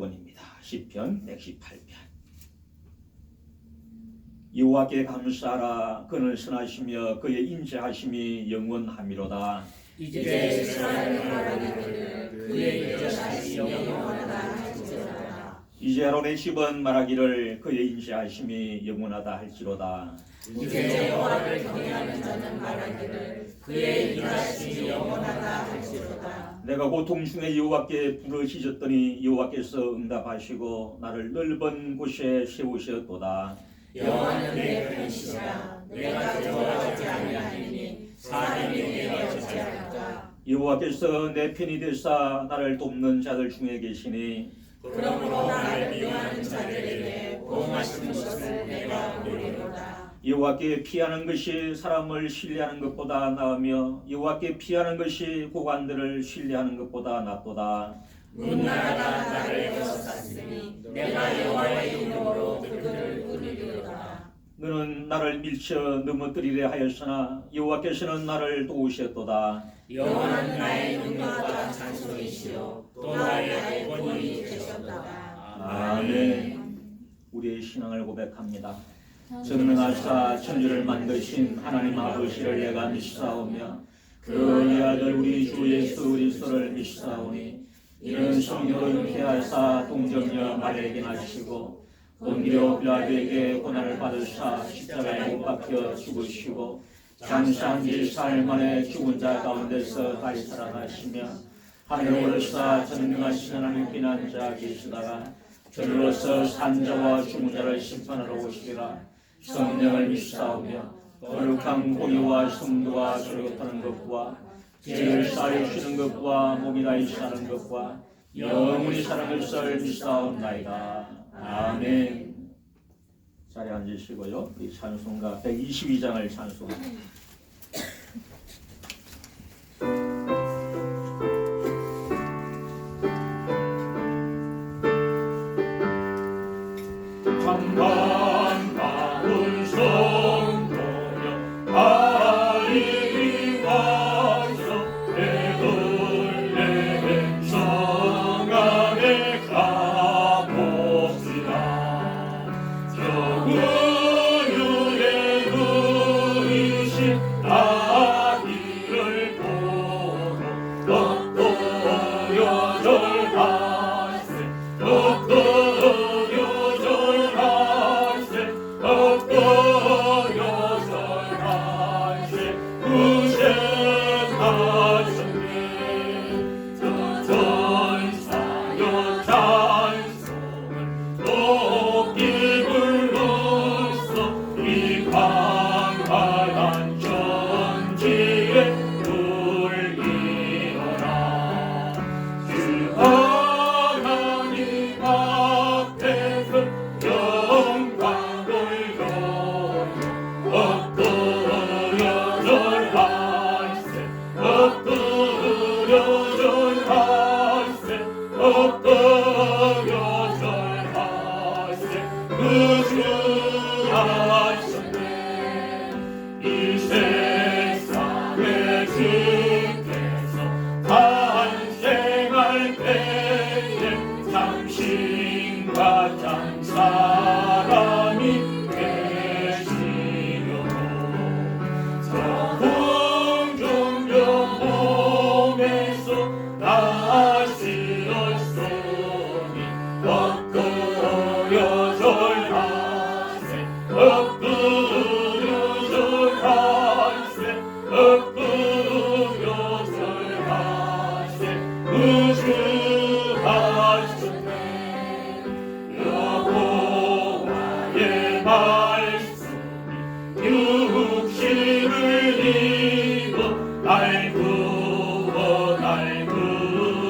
111번입니다. 시편 118편. 여호와께 감사하라. 그는 선하시며 그의 인자하심이 영원하미로다. 이제 이스라엘의 말하기를 그의 인자하심이 영원하다 할지로다. 이제 아론의 집은 말하기를 그의 인자하심이 영원하다 할지로다. 이제 여호와를 경외하는 자는 말하기를 그의 인자하심이 영원하다 할지로다. 내가 고통 중에 여호와께 부르짖었더니 여호와께서 응답하시고 나를 넓은 곳에 세우셨도다. 여호와는 내 편이시라. 내가 두려워하지 아니하리니 사람이 내게 어찌할까. 여호와께서 내 편이 되사 나를 돕는 자들 중에 계시니 그러므로 나를 미워하는 자들에게 보응하시는 것을 내가 보리로다. 여호와께 피하는 것이 사람을 신뢰하는 것보다 나으며 여호와께 피하는 것이 고관들을 신뢰하는 것보다 낫도다. 문나라가 나를 에워쌌으니 내가 여호와의 이름으로 그들을 부르리로다. 너는 나를 밀쳐 넘어뜨리려 하였으나 여호와께서는 나를 도우셨도다. 여호와는 나의 능력과 찬송이시요 또 나의 본이 되셨도다. 아멘. 우리의 신앙을 고백합니다. 전능하사 천주를 만드신 하나님 아버지를 내가 믿사오며 그의 아들 우리 주 예수 그리스도를 믿사오니 이는 성령으로 잉태하사 동정녀 마리아에게 나시고 본디오 빌라도에게 고난을 받으사 십자가에 못 박혀 죽으시고 장사한 지 사흘 만에 죽은 자 가운데서 다시 살아나시며 하늘에 오르사 전능하신 하나님 비난자 계시다가 저리로서 산자와 죽은 자를 심판하러 오시리라. 성령을 믿사오며 거룩한 공의와 성도와 조력하는 것과 죄를 쌓여주시는 것과 몸이 다시 사는 것과 영원히 사는 것을 믿사옵나이다. 아멘. 자리에 앉으시고요. 우리 찬송가 122장을 찬송합니다. 육신을 입어 날 구워 날 구원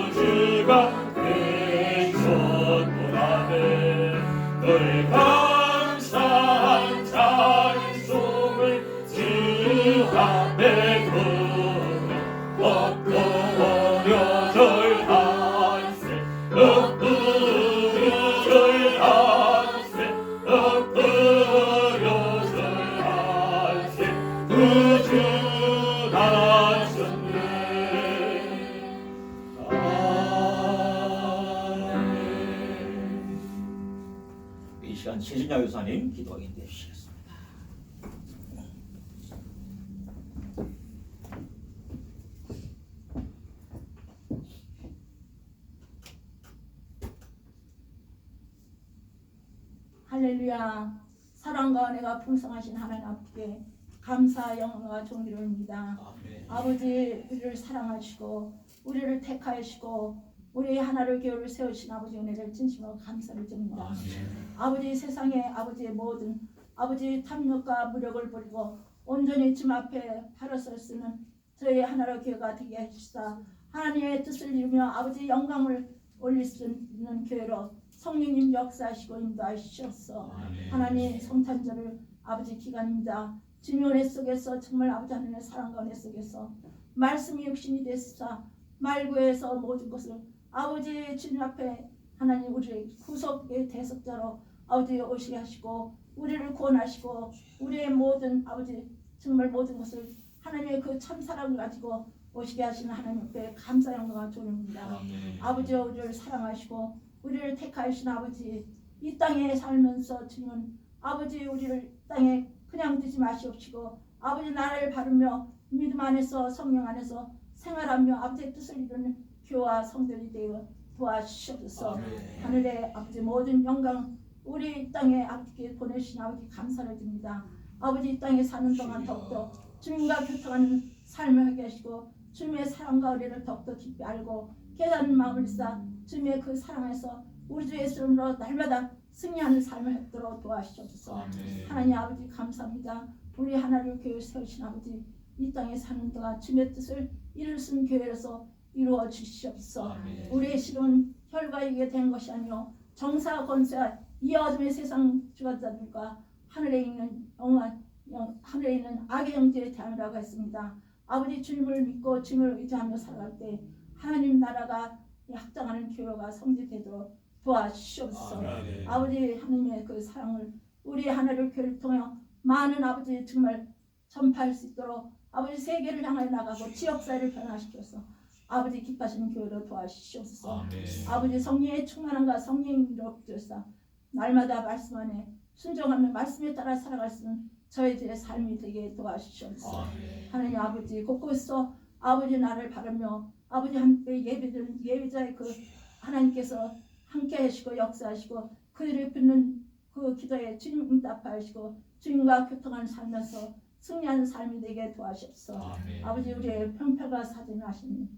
자유사님 기도 인도해 주시겠습니다. 할렐루야. 사랑과 은혜가 풍성하신 하나님 앞에 감사 영광과 존귀를 올립니다. 아버지, 우리를 사랑하시고 우리를 택하시고 우리 하나를 교회를 세우신 아버지 은혜를 진심으로 감사를 드립니다. 아버지, 세상에 아버지의 모든 아버지 탐욕과 무력을 버리고 온전히 주님 앞에 바로 설 수 있는 저희 하나를 교회가 되게 하시사 하나님의 뜻을 이루며 아버지 영광을 올릴 수 있는 교회로 성령님 역사하시고 인도하시옵소서. 하나님, 성탄절을 아버지 기간입니다. 주님의 은혜 속에서 정말 아버지 하나님의 사랑과 은혜 속에서 말씀이 육신이 됐사 말구에서 모든 것을 아버지 주님 앞에 하나님 우리의 구속의 대속자로 아버지 오시게 하시고 우리를 구원하시고 우리의 모든 아버지 정말 모든 것을 하나님의 그 참사랑을 가지고 오시게 하시는 하나님 앞에 감사 영광과 존귀입니다. 아버지, 우리를 사랑하시고 우리를 택하신 아버지, 이 땅에 살면서 주님은 아버지 우리를 땅에 그냥 두지 마시옵시고 아버지 나라를 바르며 믿음 안에서 성령 안에서 생활하며 아버지의 뜻을 이루는 교와 성들이 되어 도와주시옵소서. 하늘의 아버지 모든 영광 우리 이 땅에 아버지께 보내신 아버지 감사를 드립니다. 아버지, 이 땅에 사는 동안 더욱더 주님과 교통하는 삶을 하게 하시고 주님의 사랑과 은혜를 더욱더 깊이 알고 깨닫는 마음을 쌓아 주님의 그 사랑에서 우리 주 예수 이름으로 날마다 승리하는 삶을 갖도록 도와주시옵소서. 하나님 아버지 감사합니다. 우리 하나를 교회 세우신 아버지, 이 땅에 사는 동안 주님의 뜻을 이룰 수 있는 교회로서 이루어 주시옵소서. 우리의 실은 혈과 이게 된 것이 아니요 정사 권세와 이 어둠의 세상 주관자들과 하늘에 있는 하늘에 있는 악의 영들에 대함이라고 했습니다. 아버지, 주님을 믿고 주님을 의지하며 살아갈 때 하나님 나라가 확장하는 교회가 성취되도록 도와주시옵소서. 아버지, 하나님의 그 사랑을 우리 하나를 교회를 통해 많은 아버지 정말 전파할 수 있도록 아버지 세계를 향하여 나가고 지역사회를 변화시켜서 아버지 기뻐하시는 교회로 도와주시옵소서. 아버지, 성령의 충만함과 성령의 위로 주셔서 날마다 말씀 안에 순종하며 말씀에 따라 살아갈 수 있는 저희들의 삶이 되게 도와주시옵소서. 하나님 아버지, 곳곳에서 아버지 나를 바르며 아버지 함께 예배드리는 예배자의 그 하나님께서 함께 하시고 역사하시고 그들을 듣는 그 기도에 주님 응답하시고 주님과 교통하는 살면서 승리하는 삶이 되게 도와주옵소서. 아버지, 우리의 평평과 사정을 하시는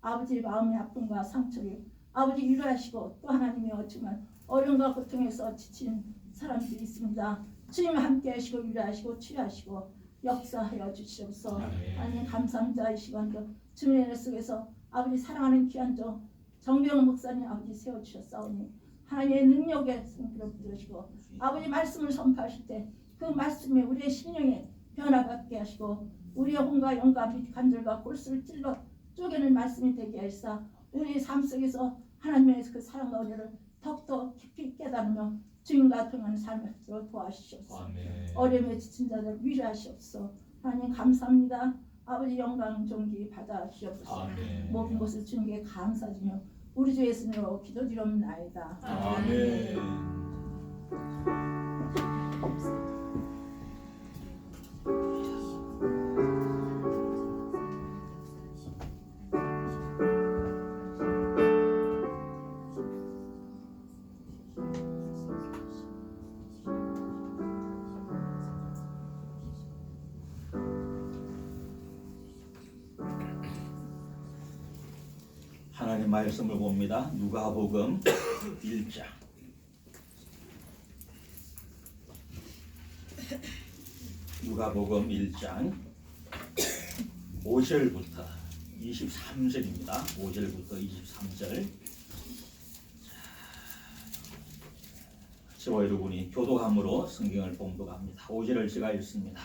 아버지 마음의 아픔과 상처를 아버지 위로하시고 또 하나님의 어쩌면 어려움과 고통에서 지친 사람들이 있습니다. 주님 함께 하시고 위로하시고 치유하시고 역사하여 주시옵소서. 하나님 감사합니다. 이 시간도 주님의 은혜 속에서 아버지 사랑하는 귀한 종 정병 목사님 아버지 세워주셨사오니 하나님의 능력에 승기를 부으시고 아버지 말씀을 선포하실 때 그 말씀에 우리의 심령에 변화받게 하시고 우리의 혼과 영과 및 간절과 골수를 찔러 쪼개는 말씀이 되게 하시사 우리 삶 속에서 하나님의 그 사랑과 은혜를 더욱더 깊이 깨달으며 주님과 통하는 삶을 도와주시옵소서. 어려움에 지친 자들 위로하시옵소서. 하나님 감사합니다. 아버지 영광 존귀 받아주시옵소서. 모든 것을 주님께 감사드리며 우리 주 예수님으로 기도드리옵나이다. 아멘. 하나님 말씀을 봅니다. 누가복음 1장. 누가복음 1장 5절부터 23절입니다. 5절부터 23절. 저와 여러분이 교독함으로 성경을 봉독합니다. 5절을 제가 읽습니다.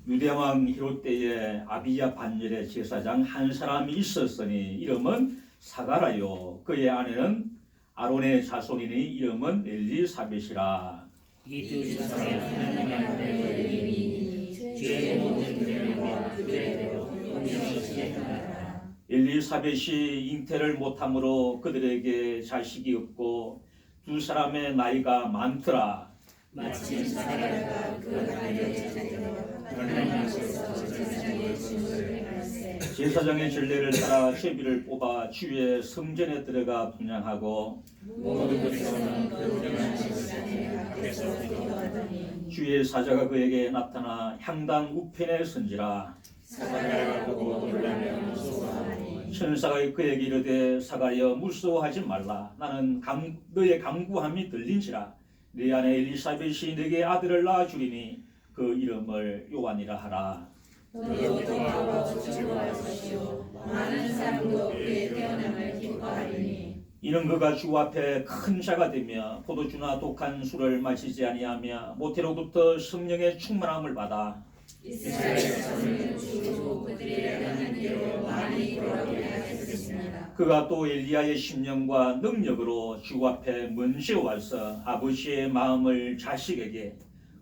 유대왕 헤롯 때에 아비야 반열의 제사장 한 사람이 있었으니 이름은 사가라요. 그의 아내는 아론의 자손이니 이름은 엘리사벳이라. 이 두 사람이 하나님 앞에 이미 죄의 모든 죄와 그대로 운명하시겠다. 엘리사벳이 잉태를 못함으로 그들에게 자식이 없고 두 사람의 나이가 많더라. 마침 사가랴가 그 가게에 찾들어 하나님 앞에서 제사장의 직무를 행할세. 제사장의 전례를 따라 제비를 뽑아 주의 성전에 들어가 분향하고 모든 백성은 그 분향한 제사장의 앞에서 기도하더니 주의 사자가 그에게 나타나 향당 우편에 선지라. 사가랴가 보고 놀라며 무서워하니 천사가 그에게 이르되 사가랴 무서워하지 말라. 나는 너의 강구함이 들린지라. 네 아내 엘리사벳이 네게 아들을 낳아주리니 그 이름을 요한이라 하라. 너도 기뻐하고 즐거워할 것이요 많은 사람도 그의 태어남을 기뻐하리니 이는 그가 주 앞에 큰 자가 되며 포도주나 독한 술을 마시지 아니하며 모태로부터 성령의 충만함을 받아 이스라엘에서는 주로 그들이 행하는 대로 많이 돌아오게 하였습니다. 그가 또 엘리야의 심령과 능력으로 주 앞에 먼저 와서 아버지의 마음을 자식에게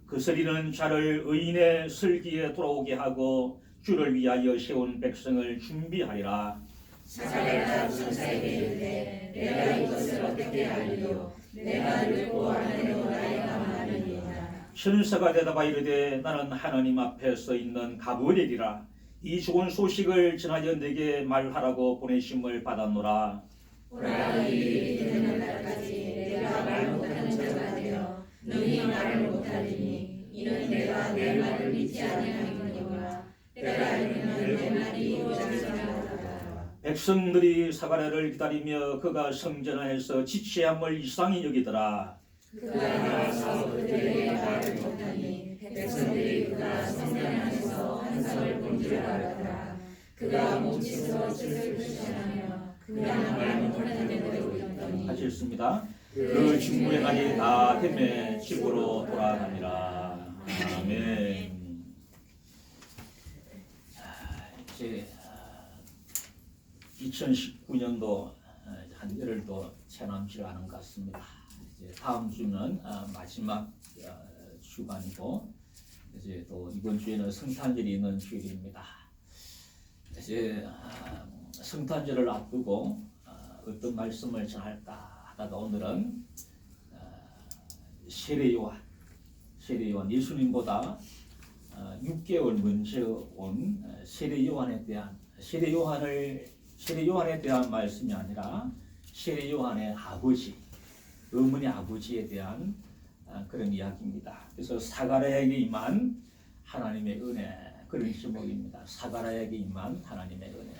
거스리는 자를 의인의 슬기에 돌아오게 하고 주를 위하여 세운 백성을 준비하리라. 사가랴가 천사에게 이르되 내가 이것을 어떻게 알리요 내가 늙고 아내로 나이가 많으니이다. 천사가 대답하 이르되 나는 하나님 앞에 서 있는 가브리엘이라. 이 좋은 소식을 전하여 내게 말하라고 보내심을 받았노라. 오라 이 일이 이르는 날까지 내가 말 못하는 자가 되어 능히 말을 못하리니 이는 내가 내 말을 믿지 아니하니라. 때가 이르면 내 말이 이루어지리라. 백성들이 사가랴를 기다리며 그가 성전 안에서 지체함을 이상히 여기더라. 그가 나와서 그들에게 말을 못하니 백성들이 그가 성전 안에서 환상을 본 줄 알았더라. 그가 몸짓으로 뜻을 표시하며 그냥 말 못하는 대로 있더니 같이 읽습니다. 그 직무의 날이 다 되매 집으로 돌아가니라. 아멘. 이제 2019년도 한 열흘도 채 남지 않은 것 같습니다. 이제 다음 주는 마지막 주간이고 이제 또 이번 주에는 성탄절이 있는 주일입니다. 이제 성탄절을 앞두고 어떤 말씀을 전할까 하다가 오늘은 세례요한 예수님보다 6개월 먼저 온 세례요한에 대한 말씀이 아니라 세례요한의 아버지, 어머니 아버지에 대한 그런 이야기입니다. 그래서 사가랴에게 임한 하나님의 은혜, 그런 제목입니다. 사가랴에게 임한 하나님의 은혜.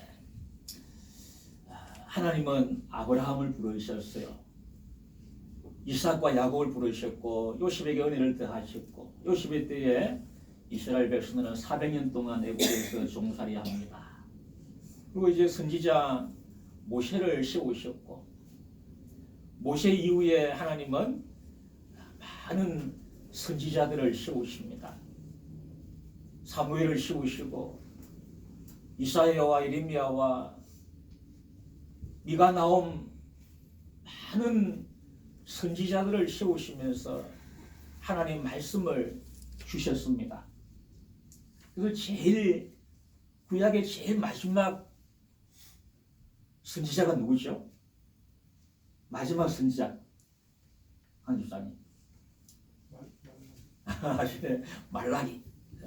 하나님은 아브라함을 부르셨어요. 이삭과 야곱을 부르셨고 요셉에게 은혜를 더하셨고 요셉의 때에 이스라엘 백성들은 400년 동안 애굽에서 종살이합니다. 그리고 이제 선지자 모세를 세우셨고 모세 이후에 하나님은 많은 선지자들을 세우십니다. 사무엘을 세우시고 이사야와 예레미야와 미가 나옴 많은 선지자들을 세우시면서 하나님 말씀을 주셨습니다. 그래서 제일 구약의 제일 마지막 선지자가 누구죠? 마지막 선지자 한 집사님 아시네.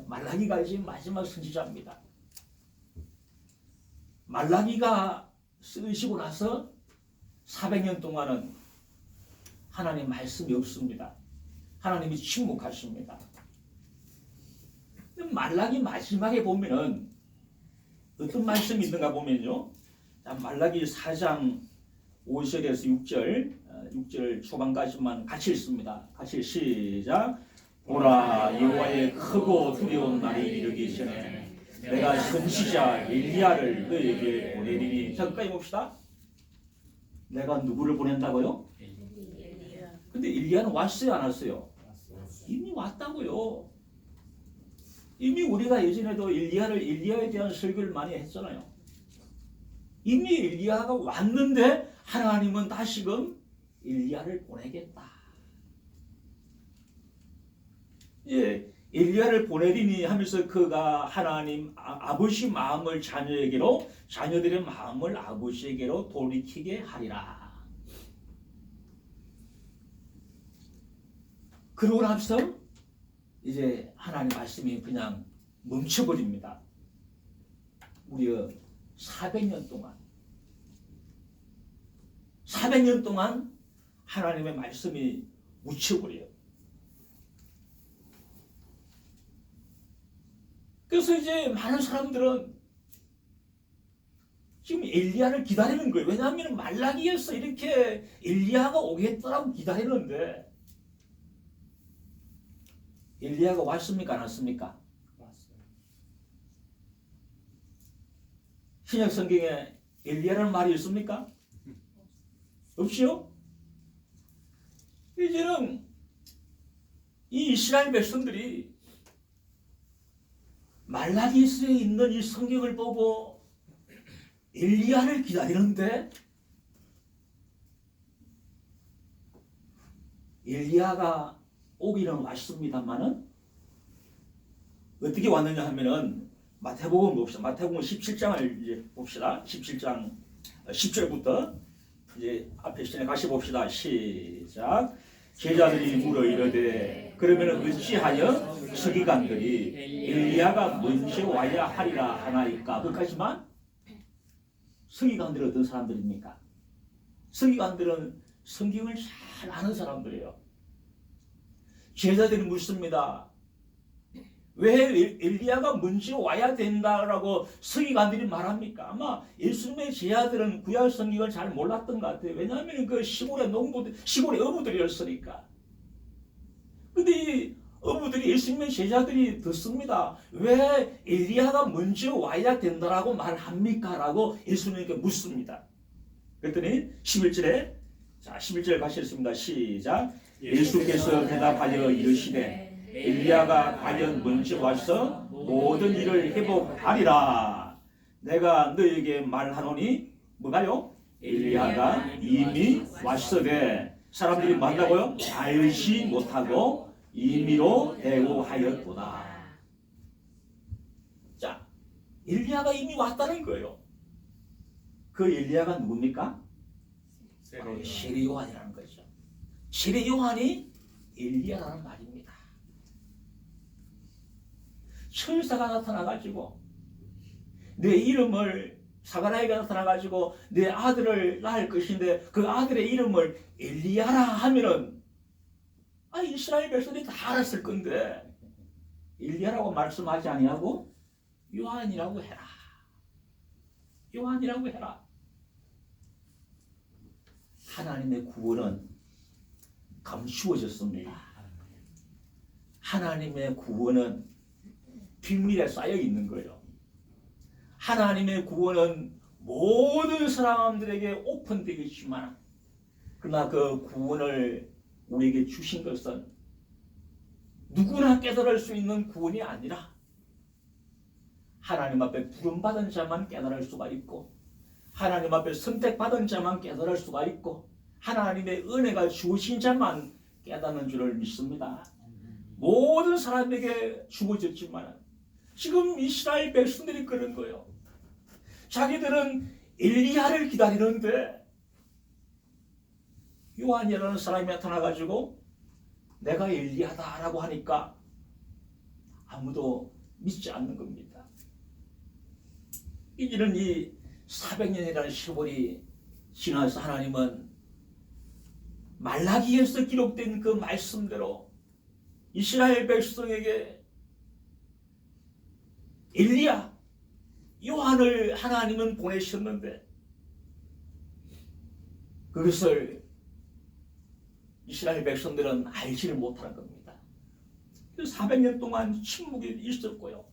말라기가 이제 마지막 선지자입니다. 말라기가 쓰시고 나서 400년 동안은 하나님 말씀이 없습니다. 하나님이 침묵하십니다. 말라기 마지막에 보면은 어떤 말씀이 있는가 보면요. 말라기 4장 5절에서 6절 초반까지만 같이 읽습니다. 같이 시작. 보라, 여호와의 크고 두려운 날이 이르기 전에 내가 선지자 엘리야를 너에게 보내리니. 자, 끝까지 봅시다. 내가 누구를 보낸다고요? 근데 엘리야는 왔어요, 안 왔어요? 이미 왔다고요. 이미 우리가 예전에도 엘리야에 대한 설교를 많이 했잖아요. 이미 엘리야가 왔는데 하나님은 다시금 엘리야를 보내겠다. 예, 엘리야를 보내리니 하면서 그가 하나님 아버지 마음을 자녀에게로, 자녀들의 마음을 아버지에게로 돌이키게 하리라. 그러고 나서 이제 하나님 말씀이 그냥 멈춰버립니다. 무려 400년 동안 하나님의 말씀이 묻혀버려요. 그래서 이제 많은 사람들은 지금 엘리야를 기다리는 거예요. 왜냐하면 말라기에서 이렇게 엘리야가 오겠다라고 기다리는데 엘리야가 왔습니까? 안 왔습니까? 왔어요. 신약 성경에 엘리야라는 말이 있습니까? 없지요? 이제는 이 이스라엘 백성들이 말라기스에 있는 이 성경을 보고 엘리야를 기다리는데 엘리야가 오기는 왔습니다만은 어떻게 왔느냐 하면은 마태복음 봅시다. 마태복음 17장을 이제 봅시다. 17장 10절부터 이제 앞에 시간에 같이 봅시다. 시작. 제자들이 물어 이르되 그러면 어찌하여 서기관들이 엘리야가 먼저 와야 하리라 하나이까? 그까지만 서기관들은 어떤 사람들입니까? 서기관들은 성경을 잘 아는 사람들이에요. 제자들이 묻습니다. 왜 엘리야가 먼저 와야 된다라고 서기관들이 말합니까? 아마 예수님의 제자들은 구약 성경을 잘 몰랐던 것 같아요. 왜냐하면 그 시골의 어부들이었으니까. 근데 이 어부들이 예수님의 제자들이 듣습니다. 왜 엘리야가 먼저 와야 된다라고 말합니까? 라고 예수님께 묻습니다. 그랬더니 11절에 자 11절 가시겠습니다. 시작. 예수께서 대답하여 이르시되 엘리야가 과연 먼저 와서 모든 일을 회복하리라. 내가 너에게 말하노니 뭐가요? 엘리야가 이미 왔으되 사람들이 만나고요 알지 못하고 임의로 대우하였도다. 자, 엘리야가 이미 왔다는 거예요. 그 엘리야가 누굽니까? 세례 요한이라는 거죠. 세례 요한이 엘리야라는 말입니다. 천사가 나타나가지고 내 이름을 사가랴에게 나타나가지고 내 아들을 낳을 것인데 그 아들의 이름을 엘리야라 하면은 이스라엘 백성들이 다 알았을 건데 엘리야라고 말씀하지 아니하고 요한이라고 해라. 요한이라고 해라. 하나님의 구원은 감추어졌습니다. 하나님의 구원은 비밀에 쌓여 있는 거예요. 하나님의 구원은 모든 사람들에게 오픈되겠지만 그러나 그 구원을 우리에게 주신 것은 누구나 깨달을 수 있는 구원이 아니라 하나님 앞에 부름받은 자만 깨달을 수가 있고 하나님 앞에 선택받은 자만 깨달을 수가 있고 하나님의 은혜가 주어진 자만 깨닫는 줄을 믿습니다. 모든 사람에게 주어졌지만 지금 이스라엘 백성들이 그런 거예요. 자기들은 엘리야를 기다리는데 요한이라는 사람이 나타나가지고 내가 엘리야다라고 하니까 아무도 믿지 않는 겁니다. 이제는 이 400년이라는 세월이 지나서 하나님은 말라기에서 기록된 그 말씀대로 이스라엘 백성에게 엘리야, 요한을 하나님은 보내셨는데 그것을 이스라엘 백성들은 알지를 못하는 겁니다. 400년 동안 침묵이 있었고요.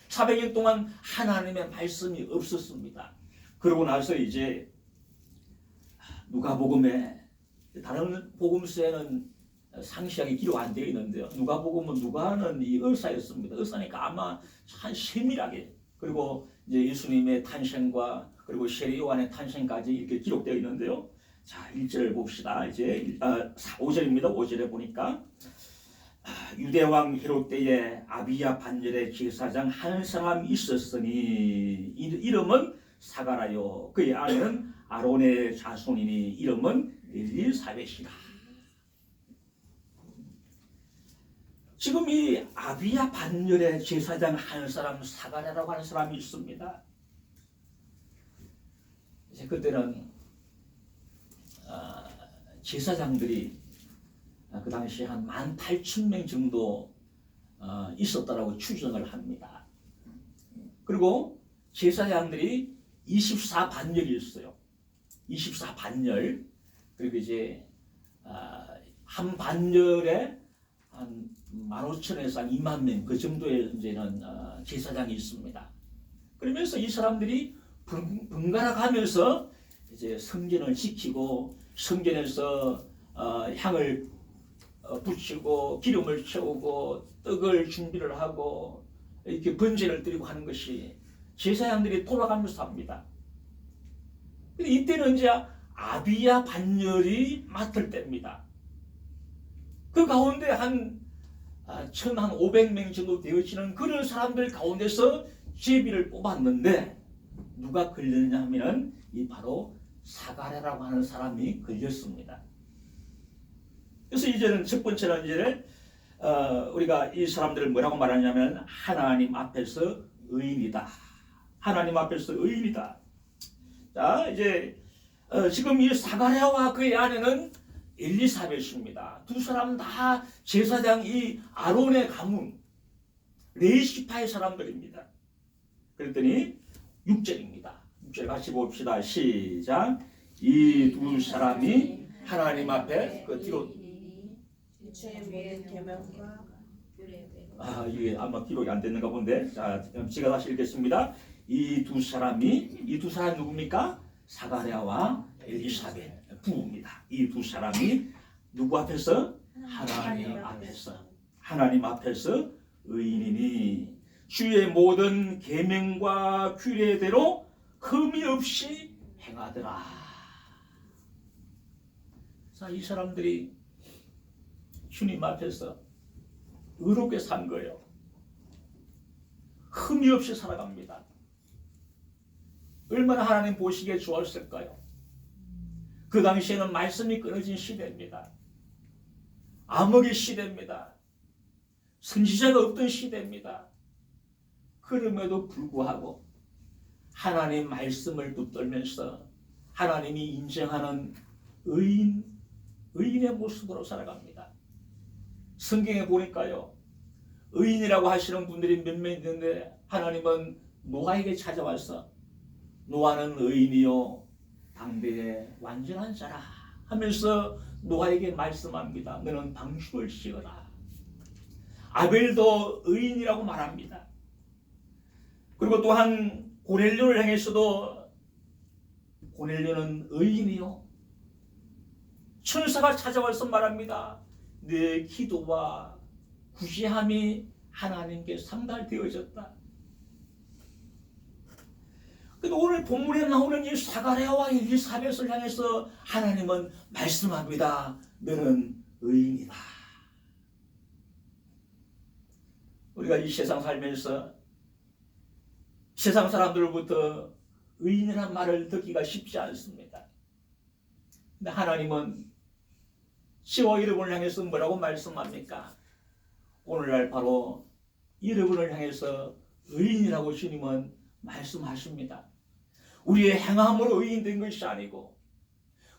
400년 동안 하나님의 말씀이 없었습니다. 그러고 나서 이제 누가복음에 다른 복음서에는 상세하게 기록 안 되어 있는데요. 누가복음은 누가는 이 의사였습니다. 의사니까 아마 한 세밀하게 그리고 이제 예수님의 탄생과 그리고 세례 요한의 탄생까지 이렇게 기록되어 있는데요. 자, 1절 봅시다. 이제 5절입니다. 5절에 보니까 유대왕 헤롯 때에 아비야 반열의 제사장 한 사람이 있었으니 이름은 사가랴요. 그의 아내는 아론의 자손이니 이름은 엘리사벳이라. 지금 이 아비야 반열의 제사장 한 사람 사가랴라고 하는 사람이 있습니다. 이제 그때는 제사장들이 그 당시에 한 18,000명 정도 있었다라고 추정을 합니다. 그리고 제사장들이 24반열이 있어요. 24반열. 그리고 이제 한 반열에 한 15,000에서 한 2만 명 그 정도의 이제는 제사장이 있습니다. 그러면서 이 사람들이 번갈아 가면서 이제 성전을 지키고 성전에서 향을 붙이고 기름을 채우고 떡을 준비를 하고 이렇게 번제를 드리고 하는 것이 제사장들이 돌아가면서 합니다. 이때는 이제 아비야 반열이 맡을 때입니다. 그 가운데 한 1,500명 정도 되어지는 그런 사람들 가운데서 제비를 뽑았는데 누가 걸렸냐 하면은 이 바로 사가랴라고 하는 사람이 걸렸습니다. 그래서 이제는 첫 번째는 이제 우리가 이 사람들을 뭐라고 말하냐면 하나님 앞에서 의인이다. 하나님 앞에서 의인이다. 자, 이제 지금 이 사가랴와 그의 아내는 엘리사벳입니다. 두 사람 다 제사장 이 아론의 가문 레시파의 사람들입니다. 그랬더니 6절입니다. 6절 같이 봅시다. 시작. 이 두 사람이 하나님 앞에 그 뒤로 이게 아마 기록이 안 됐는가 본데. 자, 제가 다시 읽겠습니다. 이 두 사람이 누굽니까? 사가랴와 엘리사벳 부부입니다. 이 두 사람이 누구 앞에서? 하나님 앞에서 의인이니 주의 모든 계명과 규례대로 흠이 없이 행하더라. 자, 이 사람들이 주님 앞에서 의롭게 산 거예요. 흠이 없이 살아갑니다. 얼마나 하나님 보시기에 좋았을까요? 그 당시에는 말씀이 끊어진 시대입니다. 암흑의 시대입니다. 선지자가 없던 시대입니다. 그럼에도 불구하고 하나님 말씀을 붙들면서 하나님이 인정하는 의인의 모습으로 살아갑니다. 성경에 보니까요, 의인이라고 하시는 분들이 몇 명 있는데 하나님은 노아에게 찾아와서 노아는 의인이요 당대의 완전한 자라 하면서 노아에게 말씀합니다. 너는 방주를 씌어라. 아벨도 의인이라고 말합니다. 그리고 또한 고넬료를 향해서도 고넬료는 의인이요 천사가 찾아와서 말합니다. 내 기도와 구제함이 하나님께 상달되어졌다. 근데 오늘 본문에 나오는 이 사가랴와 엘리사벳을 향해서 하나님은 말씀합니다. 너는 의인이다. 우리가 이 세상 살면서 세상 사람들로부터 의인이라는 말을 듣기가 쉽지 않습니다. 근데 하나님은 씨와 여러분을 향해서 뭐라고 말씀합니까? 오늘날 바로 여러분을 향해서 의인이라고 주님은 말씀하십니다. 우리의 행함으로 의인된 것이 아니고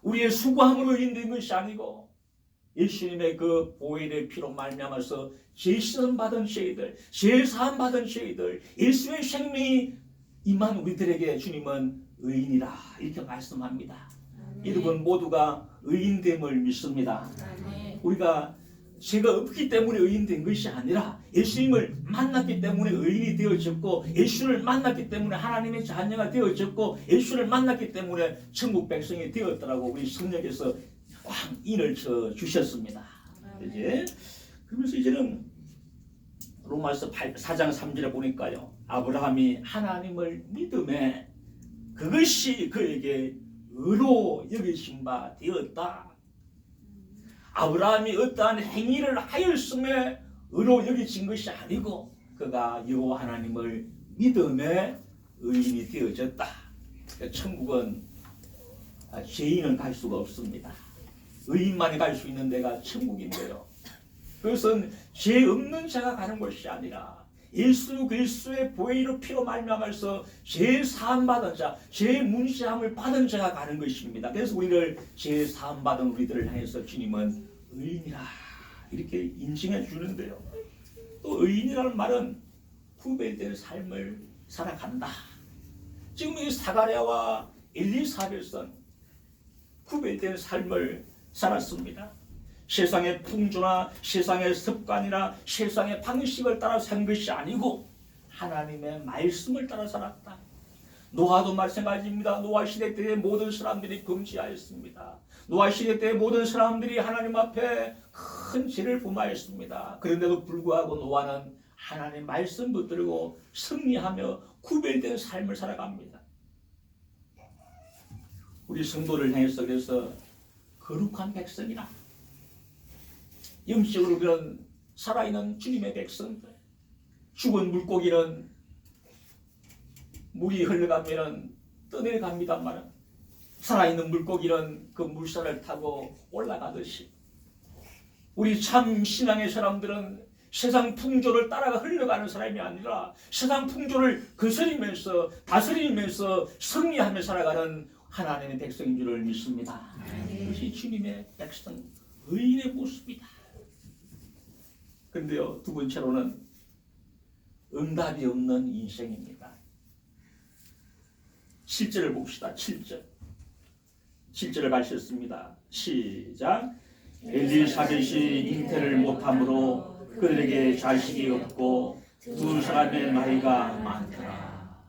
우리의 수고함으로 의인된 것이 아니고 예수님의 그 보혈의 피로 말미암아서 제시선 받은 죄들, 제사함 받은 죄들, 예수의 생명이 임한 우리들에게 주님은 의인이라 이렇게 말씀합니다. 여러분 모두가 의인됨을 믿습니다. 우리가 죄가 없기 때문에 의인된 것이 아니라 예수님을 만났기 때문에 의인이 되어졌고 예수를 만났기 때문에 하나님의 자녀가 되어졌고 예수를 만났기 때문에 천국 백성이 되었더라고 우리 성령께서 광인을 주셨습니다. 이제 그러면서 이제는 로마서 4장 3절에 보니까요. 아브라함이 하나님을 믿음에 그것이 그에게 의로 여기신 바 되었다. 아브라함이 어떠한 행위를 하였음에 의로 여기진 것이 아니고 그가 여호와 하나님을 믿음에 의인이 되어졌다. 천국은 죄인은 갈 수가 없습니다. 의인만이 갈 수 있는 데가 천국인데요. 그것은 죄 없는 자가 가는 것이 아니라 예수 그리스도의 보혈로 피로 말미암아서 죄 사함 받은 자, 죄 문지함을 받은 자가 가는 것입니다. 그래서 우리를 죄 사함 받은 우리들을 향해서 주님은 의인이라 이렇게 인증해 주는데요. 또 의인이라는 말은 구별된 삶을 살아간다. 지금 이 사가랴와 엘리사벳은 구별된 삶을 살았습니다. 세상의 풍조나 세상의 습관이나 세상의 방식을 따라 산 것이 아니고 하나님의 말씀을 따라 살았다. 노아도 마찬가지입니다. 노아 시대 때의 모든 사람들이 금지하였습니다. 노아 시대 때의 모든 사람들이 하나님 앞에 큰 죄를 범하였습니다. 그런데도 불구하고 노아는 하나님의 말씀 붙들고 승리하며 구별된 삶을 살아갑니다. 우리 성도를 향해서 그래서 거룩한 백성이라, 영적으로 그런 살아있는 주님의 백성들, 죽은 물고기는 물이 흘러가면 떠내려갑니다만 살아있는 물고기는 그 물살을 타고 올라가듯이 우리 참 신앙의 사람들은 세상 풍조를 따라가 흘러가는 사람이 아니라 세상 풍조를 거스리면서 다스리면서 승리하며 살아가는 하나님의 백성인 줄을 믿습니다. 그것이 주님의 백성, 의인의 모습이다. 그런데요, 두 번째로는 응답이 없는 인생입니다. 7절을 봅시다. 7절을 마쳤습니다. 시작. 엘리사벳이 잉태를 못함으로 그들에게 자식이 없고 두 사람의 나이가 많더라.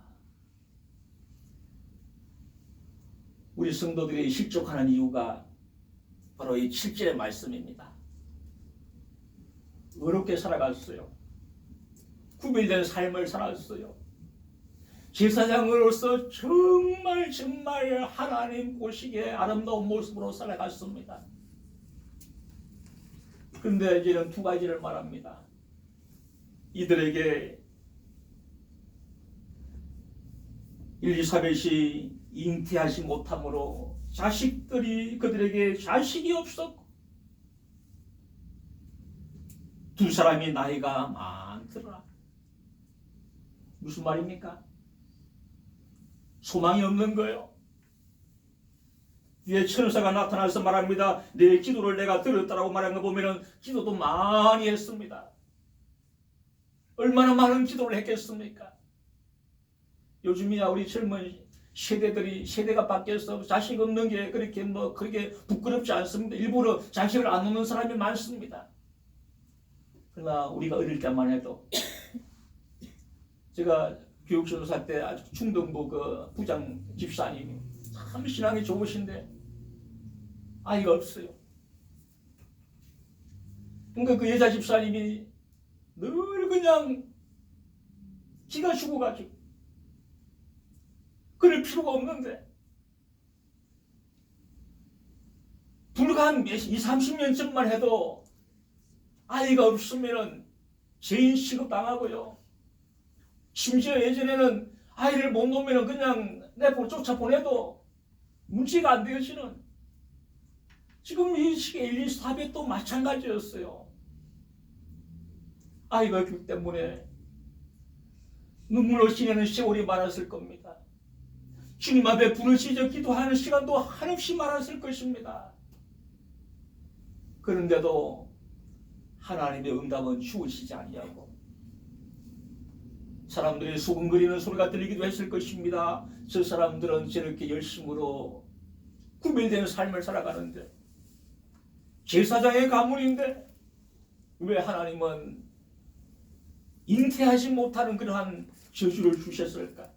우리 성도들이 실족하는 이유가 바로 이 7절의 말씀입니다. 어렵게 살아갔어요. 구별된 삶을 살았어요. 제사장으로서 정말 하나님 보시기에 아름다운 모습으로 살아갔습니다. 그런데 이제는 두 가지를 말합니다. 이들에게 엘리사벳이 잉태하지 못함으로 자식들이 그들에게 자식이 없었고 두 사람이 나이가 많더라. 무슨 말입니까? 소망이 없는 거예요. 뒤에 천사가 나타나서 말합니다. 내 기도를 내가 들었다라고 말한 거 보면은 기도도 많이 했습니다. 얼마나 많은 기도를 했겠습니까? 요즘이야 우리 젊은 세대가 바뀌어서 자식 없는 게 그렇게 부끄럽지 않습니다. 일부러 자식을 안 놓는 사람이 많습니다. 그러나 우리가 어릴 때만 해도 제가 교육전도사 때 아주 충동부 그 부장 집사님이 참 신앙이 좋으신데 아이가 없어요. 그러니까 그 여자 집사님이 늘 그냥 기가 죽어가지고 그럴 필요가 없는데 불과 한 20-30년 전만 해도 아이가 없으면 죄인 취급당하고요. 심지어 예전에는 아이를 못 놓으면 그냥 내버려 쫓아보내도 문제가 안 되어지는, 지금 이 시기에 엘리사벳도 마찬가지였어요. 아이가 없기 때문에 눈물로 지내는 세월이 많았을 겁니다. 주님 앞에 부르짖어 기도하는 시간도 한없이 많았을 것입니다. 그런데도 하나님의 응답은 주시지 아니하고 사람들이 수근거리는 소리가 들리기도 했을 것입니다. 저 사람들은 저렇게 열심으로 구별되는 삶을 살아가는데 제사장의 가문인데 왜 하나님은 잉태하지 못하는 그러한 저주를 주셨을까?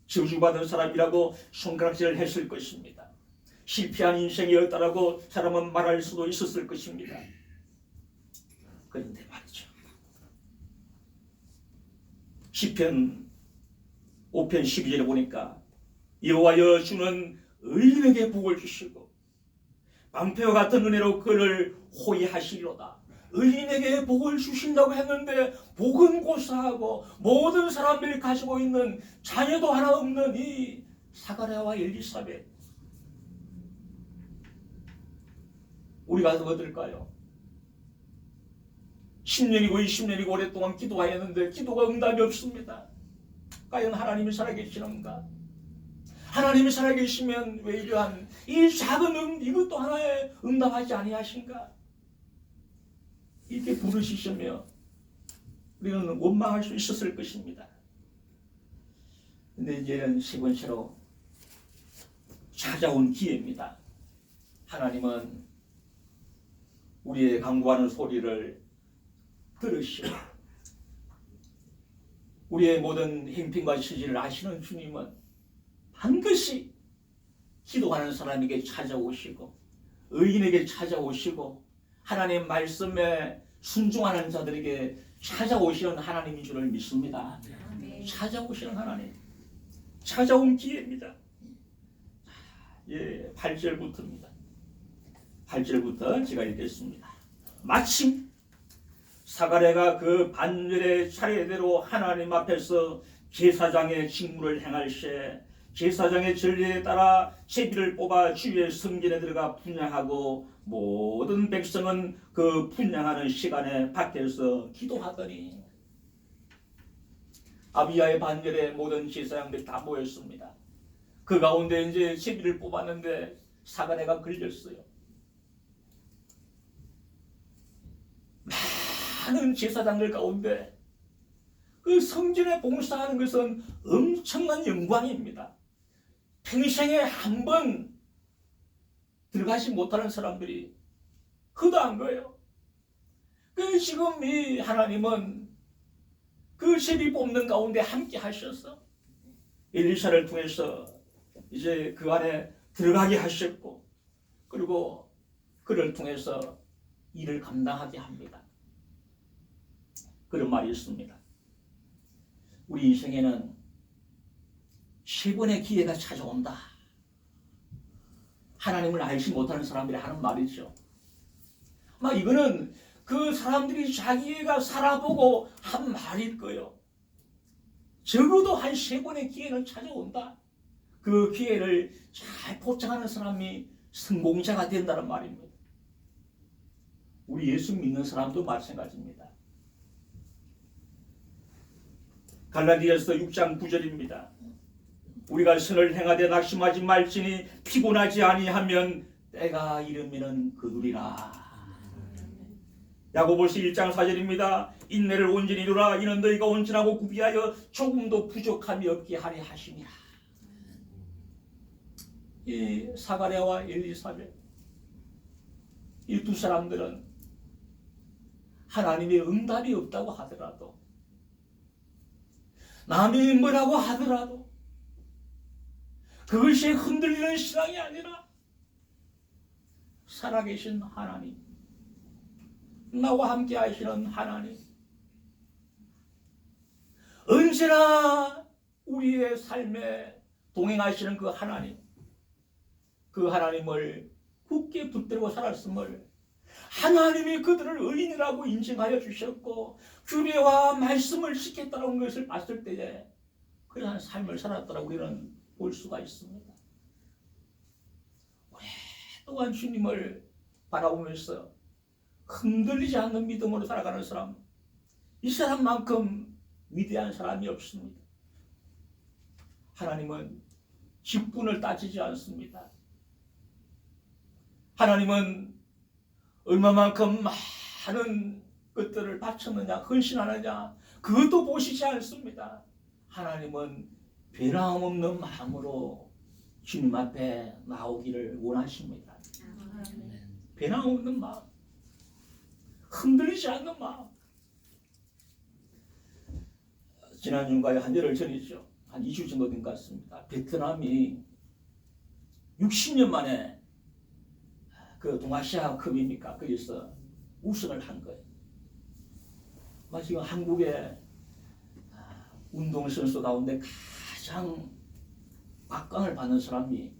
저주받은 사람이라고 손가락질을 했을 것입니다. 실패한 인생이었다라고 사람은 말할 수도 있었을 것입니다. 그런데 말이죠, 시편 5편 12절에 보니까 여호와여 주는 의인에게 복을 주시고 방패와 같은 은혜로 그를 호위하시리로다. 의인에게 복을 주신다고 했는데 복은 고사하고 모든 사람들이 가지고 있는 자녀도 하나 없는 이 사가랴와 엘리사벳, 우리가 어떨까요? 10년이고 20년이고 오랫동안 기도하였는데 기도가 응답이 없습니다. 과연 하나님이 살아계시는가? 하나님이 살아계시면 왜 이러한 이 작은 이것도 하나의 응답하지 아니하신가? 이렇게 부르시시며 우리는 원망할 수 있었을 것입니다. 근데 이제는 10원시로 찾아온 기회입니다. 하나님은 우리의 간구하는 소리를 들으시고 우리의 모든 행편과 처지를 아시는 주님은 반드시 기도하는 사람에게 찾아오시고 의인에게 찾아오시고 하나님 말씀에 순종하는 자들에게 찾아오시는 하나님인 줄을 믿습니다. 찾아오시는 하나님, 찾아온 기회입니다. 8절부터입니다. 8절부터 제가 읽겠습니다. 마침 사가랴가 그 반열의 차례대로 하나님 앞에서 제사장의 직무를 행할 시에 제사장의 전례에 따라 제비를 뽑아 주의 성전에 들어가 분향하고 모든 백성은 그 분향하는 시간에 밖에서 기도하더니 아비야의 반열에 모든 제사장들이 다 모였습니다. 그 가운데 이제 제비를 뽑았는데 사가랴가 걸렸어요. 많은 제사장들 가운데 그 성전에 봉사하는 것은 엄청난 영광입니다. 평생에 한 번 들어가지 못하는 사람들이 허다한 거예요. 그 지금 이 하나님은 그 제비 뽑는 가운데 함께 하셔서 엘리사를 통해서 이제 그 안에 들어가게 하셨고 그리고 그를 통해서 일을 감당하게 합니다. 그런 말이 있습니다. 우리 인생에는 10번의 기회가 찾아온다. 하나님을 알지 못하는 사람들이 하는 말이죠. 이거는 그 사람들이 자기가 살아보고 한 말일 거예요. 적어도 한 3번의 기회는 찾아온다. 그 기회를 잘 포착하는 사람이 성공자가 된다는 말입니다. 우리 예수 믿는 사람도 마찬가지입니다. 갈라디아서 6장 9절입니다. 우리가 선을 행하되 낙심하지 말지니 피곤하지 아니하면 때가 이르면은 거두리라. 야고보서 1장 4절입니다. 인내를 온전히 이루라. 이는 너희가 온전하고 구비하여 조금도 부족함이 없게 하려 하심이라. 이 사가랴와 엘리사벳 이 두 사람들은 하나님의 응답이 없다고 하더라도 남이 뭐라고 하더라도 그것이 흔들리는 신앙이 아니라 살아계신 하나님, 나와 함께 하시는 하나님, 언제나 우리의 삶에 동행하시는 그 하나님, 그 하나님을 굳게 붙들고 살았음을 하나님이 그들을 의인이라고 인정하여 주셨고 규례와 말씀을 지켰다는 것을 봤을 때에 그러한 삶을 살았다고 우리는 볼 수가 있습니다. 오랫동안 주님을 바라보면서 흔들리지 않는 믿음으로 살아가는 사람, 이 사람만큼 위대한 사람이 없습니다. 하나님은 직분을 따지지 않습니다. 하나님은 얼마만큼 많은 것들을 바쳤느냐, 헌신하느냐, 그것도 보시지 않습니다. 하나님은 변함없는 마음으로 주님 앞에 나오기를 원하십니다. 변함없는 마음, 흔들리지 않는 마음. 지난 주인가요? 한 열흘 전이죠. 한 2주 정도 된 것 같습니다. 베트남이 60년 만에 그 동아시아컵입니까? 거기서 우승을 한 거예요. 지금 한국의 운동선수 가운데 가장 박광을 받는 사람이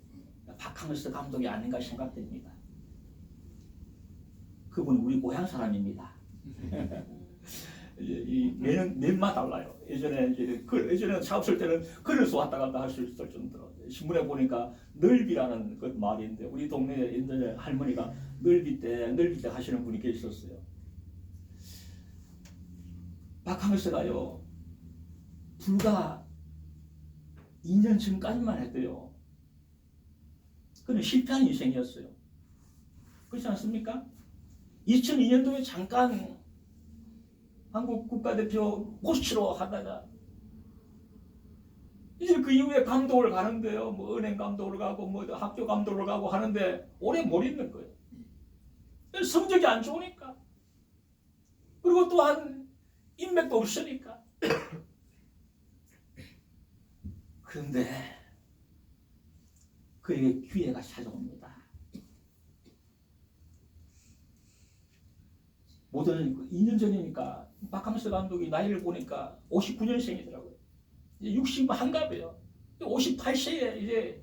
박항서 감독이 아닌가 생각됩니다. 그분은 우리 고향 사람입니다. 이 면만 달라요. 예전에 차 없을 때는 걸어서 왔다 갔다 할 수 있을 정도로 신문에 보니까 넓이라는 그 말이 있는데 우리 동네에 옛날에 할머니가 넓이 때 하시는 분이 계셨어요. 박항서가요 불과 2년 전까지만 해도요 그는 실패한 인생이었어요. 그렇지 않습니까? 2002년도에 잠깐 한국 국가대표 코치로 하다가 이제 그 이후에 감독을 가는데요. 뭐 은행 감독을 가고 뭐 학교 감독을 가고 하는데 오래 못 있는 거예요. 성적이 안 좋으니까. 그리고 또한 인맥도 없으니까. 그런데 그에게 기회가 찾아옵니다. 모든 2년 전이니까 박항서 감독이 나이를 보니까 59년생이더라고요. 이제 60 한갑이에요. 58세에 이제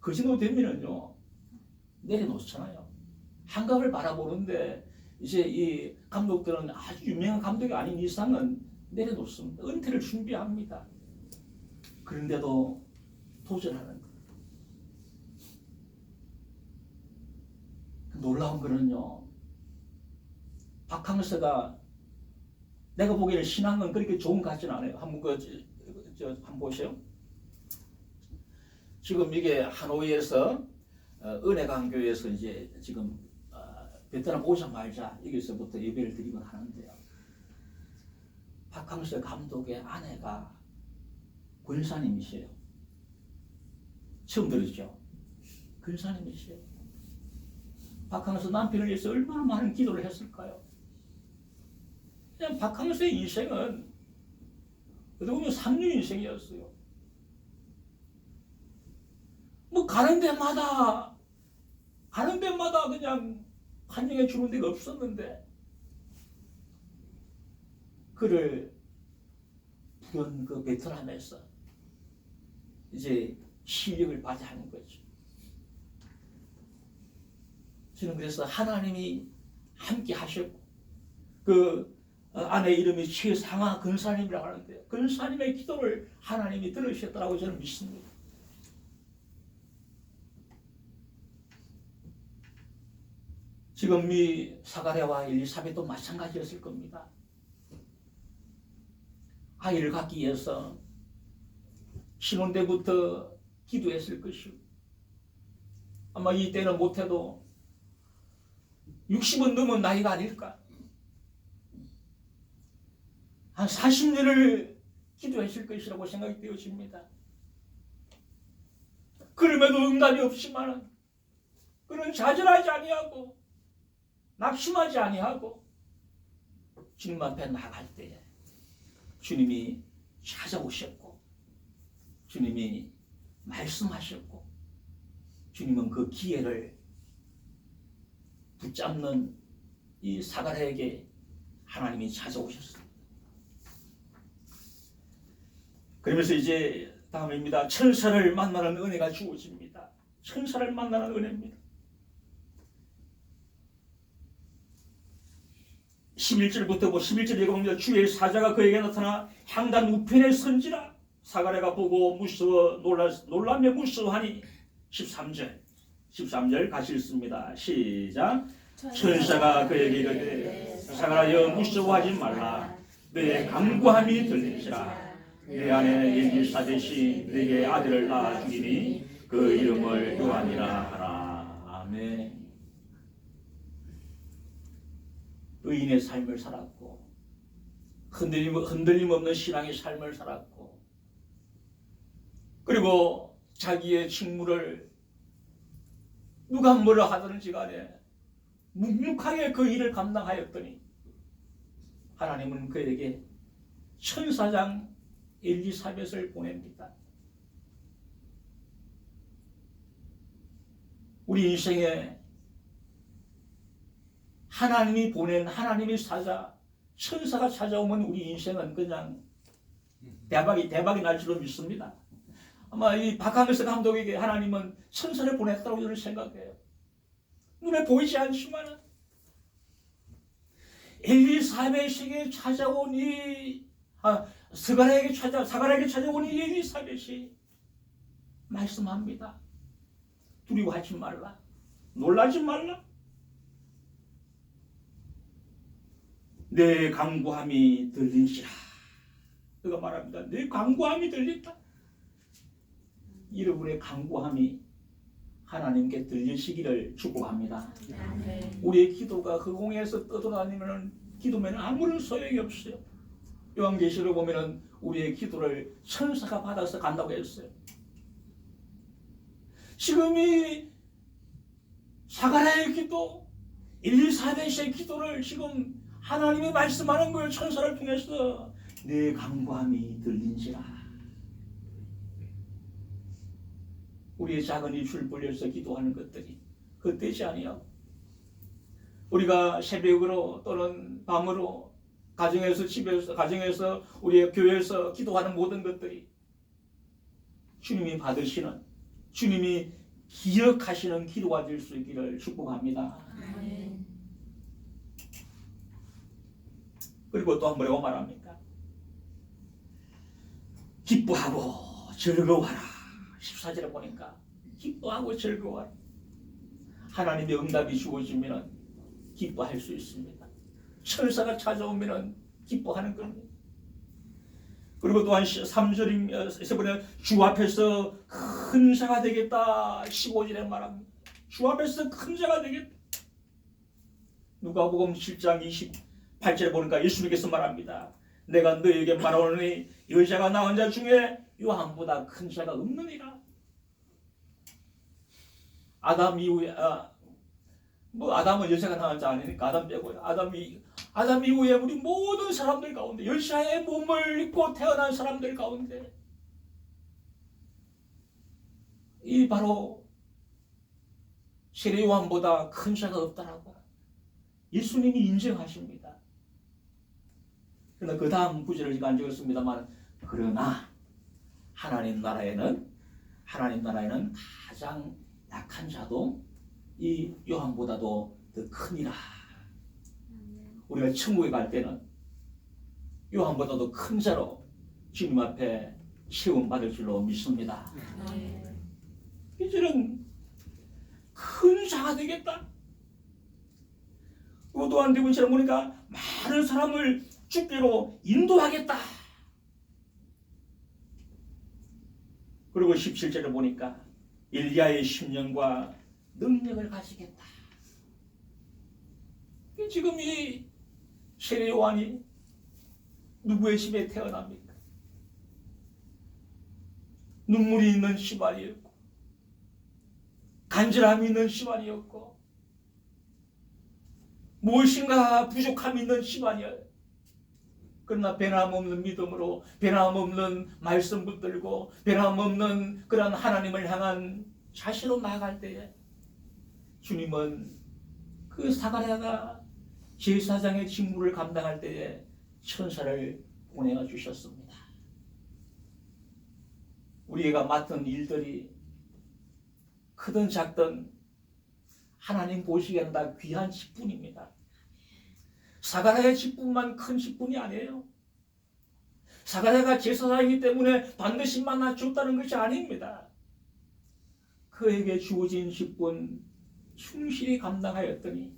그 정도 되면은요 내려놓잖아요. 한갑을 바라보는데 이제 이 감독들은 아주 유명한 감독이 아닌 이상은 내려놓습니다. 은퇴를 준비합니다. 그런데도 도전하는 거예요. 놀라운 거는요. 박항서가 내가 보기에는 신앙은 그렇게 좋은 것 같지는 않아요. 한번 한번 보세요. 지금 이게 하노이에서 은혜강교에서 이제 지금 베트남 오자마자 여기서부터 예배를 드리곤 하는데요. 박항서 감독의 아내가 권사님이세요. 처음 들으시죠? 권사님이세요. 박항서 남편을 위해서 얼마나 많은 기도를 했을까요? 그냥 박항서의 인생은 어떻게 보면 3년 인생이었어요. 뭐 가는 데마다 그냥 환영해 주는 데가 없었는데 그를 부른 그 베트남에서 이제 실력을 발휘하는 거죠. 저는 그래서 하나님이 함께 하셨고 그 아내 이름이 최상화 근사님이라고 하는데 근사님의 기도를 하나님이 들으셨다고 저는 믿습니다. 지금 이 사가랴와 엘리사벳도 마찬가지였을 겁니다. 아이를 갖기 위해서 신혼 때부터 기도했을 것이고 아마 이때는 못해도 60은 넘은 나이가 아닐까. 한 40년을 기도했을 것이라고 생각이 되어집니다. 그럼에도 응답이 없지만 그는 좌절하지 아니하고 낙심하지 아니하고 주님 앞에 나갈 때에 주님이 찾아오셨고 주님이 말씀하셨고 주님은 그 기회를 붙잡는 이 사가랴에게 하나님이 찾아오셨습니다. 그러면서 이제 다음입니다. 천사를 만나는 은혜가 주어집니다. 천사를 만나는 은혜입니다. 11절부터 11절에 보면 주의 사자가 그에게 나타나 향단 우편에 선지라 사가랴가 보고 무서워 놀라며 무서워하니 13절 같이 읽습니다. 시작. 천사가 그에게 이르되 사가랴여 무서워하지 말라. 내 간구함이 들리시라. 내 아내 엘리사벳이 내게 아들을 낳아 주리니 그 이름을 요한이라 하라. 아멘. 의인의 삶을 살았고 흔들림 없는 신앙의 삶을 살았고 그리고 자기의 직무를 누가 뭐라 하든지 간에 묵묵하게 그 일을 감당하였더니 하나님은 그에게 천사장 엘리사벳을 보냅니다. 우리 인생에 하나님이 보낸 하나님의 사자 천사가 찾아오면 우리 인생은 그냥 대박이 날 줄로 믿습니다. 아마 이 박항서 감독에게 하나님은 천사를 보냈다고 저는 생각해요. 눈에 보이지 않지만 엘리사벳에게 찾아온 이 사가랴에게 찾아온 이 엘리사벳이 말씀합니다. 두려워하지 말라. 놀라지 말라. 내 간구함이 들린지라. 그가 말합니다. 내 간구함이 들린다. 여러분의 간구함이 하나님께 들리시기를 축복합니다. 우리의 기도가 허공에서 떠돌아다니면 기도면 아무런 소용이 없어요. 요한계시록 보면은 우리의 기도를 천사가 받아서 간다고 했어요. 지금 이 사가랴의 기도, 엘리사벳의 기도를 지금 하나님이 말씀하는 거예요. 천사를 통해서 내 간구함이 들린지라. 우리의 작은 입술 벌려서 기도하는 것들이 헛되지 아니요. 우리가 새벽으로 또는 밤으로 가정에서 집에서 가정에서 우리의 교회에서 기도하는 모든 것들이 주님이 받으시는 주님이 기억하시는 기도가 될 수 있기를 축복합니다. 그리고 또 뭐라고 말합니까? 기뻐하고 즐거워하라. 14절에 보니까 기뻐하고 즐거워하라. 하나님의 응답이 주어지면 기뻐할 수 있습니다. 천사가 찾아오면 기뻐하는 겁니다. 그리고 또한 3절에서 보면 주 앞에서 큰 자가 되겠다. 15절에 말합니다. 주 앞에서 큰 자가 되겠다. 누가복음 7장 28절에 보니까 예수님께서 말합니다. 내가 너에게 말하오니 여자가 낳은 자 중에 요한보다 큰 자가 없느니라. 아담 이후에 아담은 여자가 낳은 자 아니니까 아담 빼고요. 아담 이후에 우리 모든 사람들 가운데 여자의 몸을 입고 태어난 사람들 가운데 이 바로 세례 요한보다 큰 자가 없다라고 예수님이 인정하십니다. 그러나 그 다음 구절을 제가 안 적었습니다만 그러나 하나님 나라에는 가장 약한 자도 이 요한보다도 더 크니라. 우리가 천국에 갈 때는 요한보다도 큰 자로 주님 앞에 시험 받을 줄로 믿습니다. 이제는 큰 자가 되겠다. 그리고 또한 대본처럼 보니까 많은 사람을 주께로 인도하겠다. 그리고 17절에 보니까 엘리야의 심령과 능력을 가지겠다. 지금 이 세례 요한이 누구의 집에 태어납니까? 눈물이 있는 집안이었고 간절함이 있는 집안이었고 무엇인가 부족함이 있는 집안이었어요. 그러나 변함없는 믿음으로 변함없는 말씀 붙들고 변함없는 그런 하나님을 향한 자신으로 나아갈 때에 주님은 그 사가랴가 제사장의 직무를 감당할 때에 천사를 보내어 주셨습니다. 우리가 맡은 일들이 크든 작든 하나님 보시기에는 다 귀한 직분입니다. 사가랴의 직분만 큰 직분이 아니에요. 사가랴가 제사장이기 때문에 반드시 만나 줬다는 것이 아닙니다. 그에게 주어진 직분 충실히 감당하였더니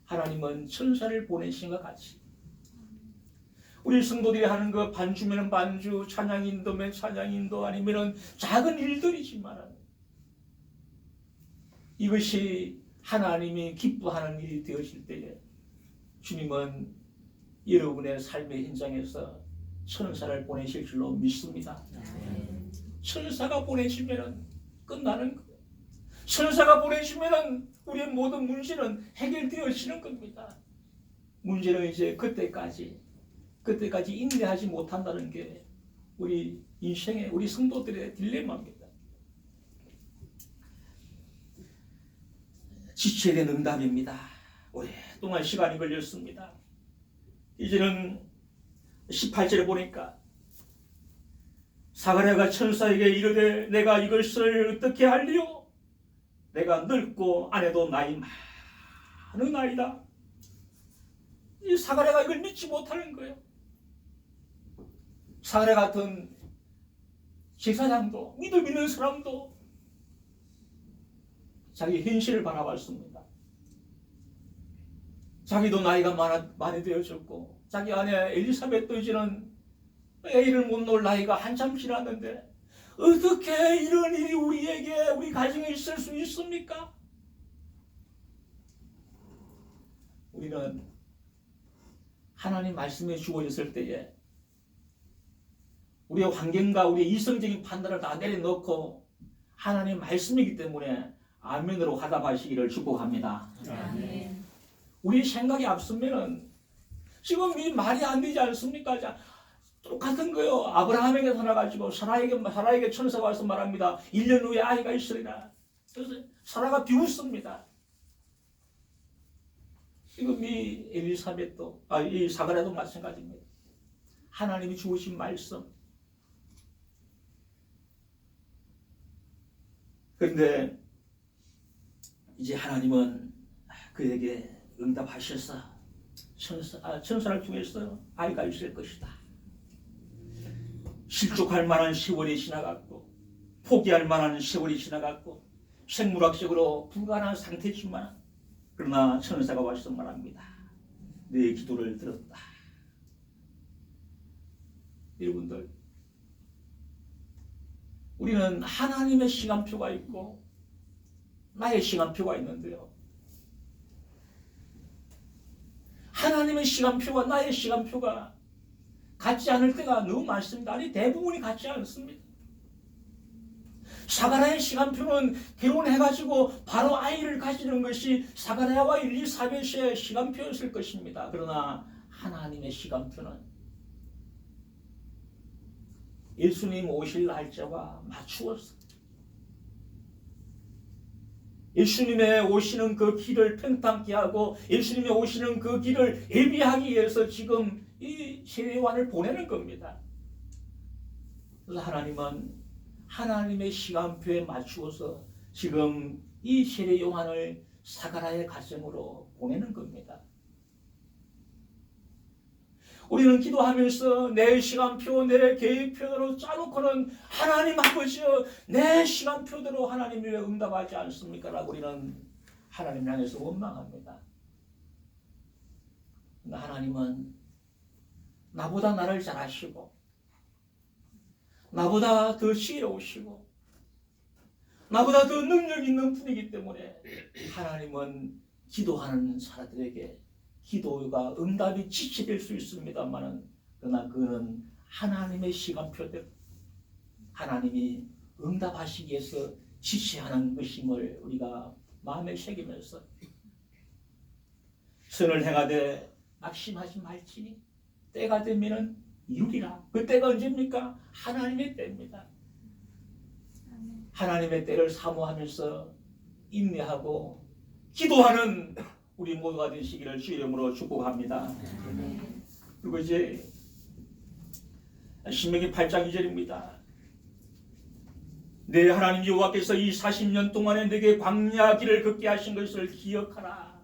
하나님은 천사를 보내신 것 같이 우리 성도들이 하는 그 반주면 반주, 찬양 인도면 찬양 인도 아니면 작은 일들이지만 이것이 하나님이 기뻐하는 일이 되어질 때에 주님은 여러분의 삶의 현장에서 천사를 보내실 줄로 믿습니다. 천사가 보내시면 끝나는 거예요. 천사가 보내시면 우리의 모든 문제는 해결되어지는 겁니다. 문제는 이제 그때까지 인내하지 못한다는 게 우리 인생의 우리 성도들의 딜레마입니다. 지체에 대한 응답입니다. 오랫동안 시간이 걸렸습니다. 이제는 18절에 보니까 사가랴가 천사에게 이르되 내가 이것을 어떻게 할리요? 내가 늙고 아내도 나이 많은 아이다. 이 사가랴가 이걸 믿지 못하는 거예요. 사가랴 같은 제사장도 믿음 있는 사람도 자기 현실을 바라봤습니다. 자기도 나이가 많이 되어졌고 자기 아내 엘리사벳도 이제는 애를 못 놓을 나이가 한참 지났는데 어떻게 이런 일이 우리에게 우리 가정에 있을 수 있습니까? 우리는 하나님 말씀에 주어졌을 때에 우리의 환경과 우리의 이성적인 판단을 다 내려놓고 하나님 말씀이기 때문에 아멘으로 화답하시기를 축복합니다. 아멘. 우리 생각이 앞서면은 지금 이 말이 안 되지 않습니까? 자, 똑같은 거요. 아브라함에게 살아가지고 사라에게 천사가 와서 말합니다. 1년 후에 아이가 있으리라. 그래서 사라가 비웃습니다. 지금 이 엘리사벳도 이 사가랴도 마찬가지입니다. 하나님이 주신 말씀. 그런데 이제 하나님은 그에게 응답하셔서 천사를 통해서 아이가 있을 것이다. 실족할 만한 세월이 지나갔고 포기할 만한 세월이 지나갔고 생물학적으로 불가능한 상태지만 그러나 천사가 와서 말합니다. 내 기도를 들었다. 여러분들, 우리는 하나님의 시간표가 있고 나의 시간표가 있는데요. 하나님의 시간표와 나의 시간표가 같지 않을 때가 너무 많습니다. 아니 대부분이 같지 않습니다. 사가랴의 시간표는 결혼해가지고 바로 아이를 가지는 것이 사가랴와 엘리사벳의 시간표였을 것입니다. 그러나 하나님의 시간표는 예수님 오실 날짜와 맞추어서 예수님의 오시는 그 길을 평탄케 하고 예수님의 오시는 그 길을 예비하기 위해서 지금 이 세례요한을 보내는 겁니다. 그래서 하나님은 하나님의 시간표에 맞추어서 지금 이 세례요한을 사가랴의 가정으로 보내는 겁니다. 우리는 기도하면서 내 시간표, 내 계획표대로 짜놓고는 하나님 아버지여 내 시간표대로 하나님이 왜 응답하지 않습니까? 라고 우리는 하나님 향해서 원망합니다. 그러나 하나님은 나보다 나를 잘 아시고 나보다 더 지혜로우시고 나보다 더 능력 있는 분이기 때문에 하나님은 기도하는 사람들에게 기도가 응답이 지체될 수 있습니다만은 그러나 그는 하나님의 시간표대로 하나님이 응답하시기 위해서 지체하는 것임을 우리가 마음에 새기면서 선을 행하되 낙심하지 말지니 때가 되면은 이루리라. 그 때가 언제입니까? 하나님의 때입니다. 하나님의 때를 사모하면서 인내하고 기도하는 우리 모두가 되시기를 주의 이름으로 축복합니다. 그리고 이제 신명기 8장 2절입니다. 내 하나님 여호와께서 이 40년 동안에 내게 광야 길을 걷게 하신 것을 기억하라.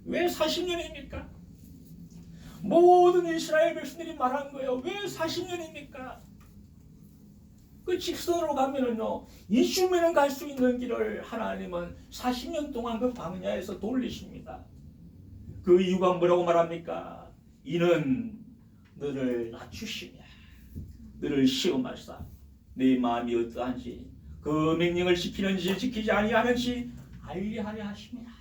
왜 40년입니까? 모든 이스라엘 백성들이 말한 거예요. 왜 40년입니까? 그 직선으로 가면은요, 이주면은 갈 수 있는 길을 하나님은 40년 동안 그 광야에서 돌리십니다. 그 이유가 뭐라고 말합니까? 이는 너를 낮추시며 너를 시험하사 네 마음이 어떠한지 그 명령을 지키는지 지키지 아니하는지 알리하려 하십니다.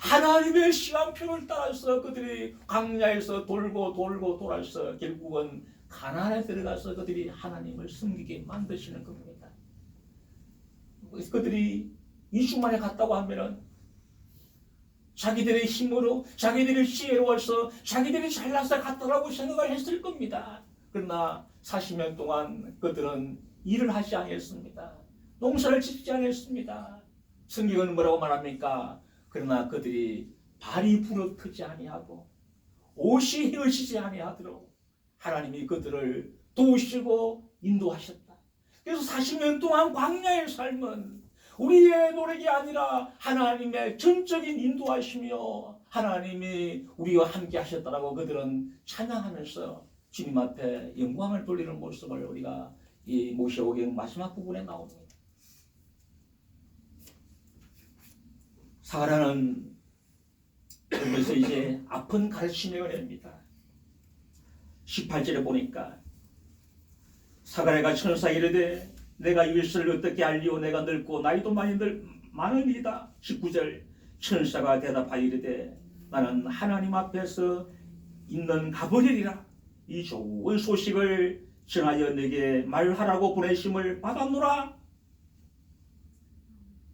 하나님의 시간표를 따라서 그들이 광야에서 돌고 돌아서 결국은 가나안에 들어가서 그들이 하나님을 섬기게 만드시는 겁니다. 그들이 2주 만에 갔다고 하면은 자기들의 힘으로 자기들이 지혜로워서 자기들이 잘나서 갔다라고 생각을 했을 겁니다. 그러나 40년 동안 그들은 일을 하지 않았습니다. 농사를 짓지 않았습니다. 성경은 뭐라고 말합니까? 그러나 그들이 발이 부러뜨지 아니하고 옷이 휘어지지 아니하도록 하나님이 그들을 도우시고 인도하셨다. 그래서 40년 동안 광야의 삶은 우리의 노력이 아니라 하나님의 전적인 인도하시며 하나님이 우리와 함께 하셨다라고 그들은 찬양하면서 주님 앞에 영광을 돌리는 모습을 우리가 이 모세오경 마지막 부분에 나옵니다. 사가랴는 40년 동안 광야의 삶을 40년 동안 광야의 삶은 우리의 노력이 아니라 하나님의 전적인 인도하시며 하나님이 우리와 함께 하셨다라고 그들은 찬양하면서 주님 앞에 영광을 돌리는 모습을 우리가 이 모세오경 마지막 부분에 나옵니다. 40년 동안 광야의 삶을 40년 동안 광야의 삶은 우리의 노력이 아니라 하나님의 전적인 인도하시며 하나님이 우리와 함께 하셨다라고 그들은 찬양하면서 주님 앞에 영광을 돌리는 모습을 우리가 이 모세오경 마지막 부분에 나옵니다. 그래서 이제 아픈 가르침의 은혜입니다. 18절에 보니까 사가랴가 천사에게 이르되 내가 이것을 어떻게 알리오 내가 늙고 나이도 많으니이다. 19절 천사가 대답하여 이르되 나는 하나님 앞에서 있는 가버리리라. 이 좋은 소식을 전하여 내게 말하라고 보내심을 받았노라.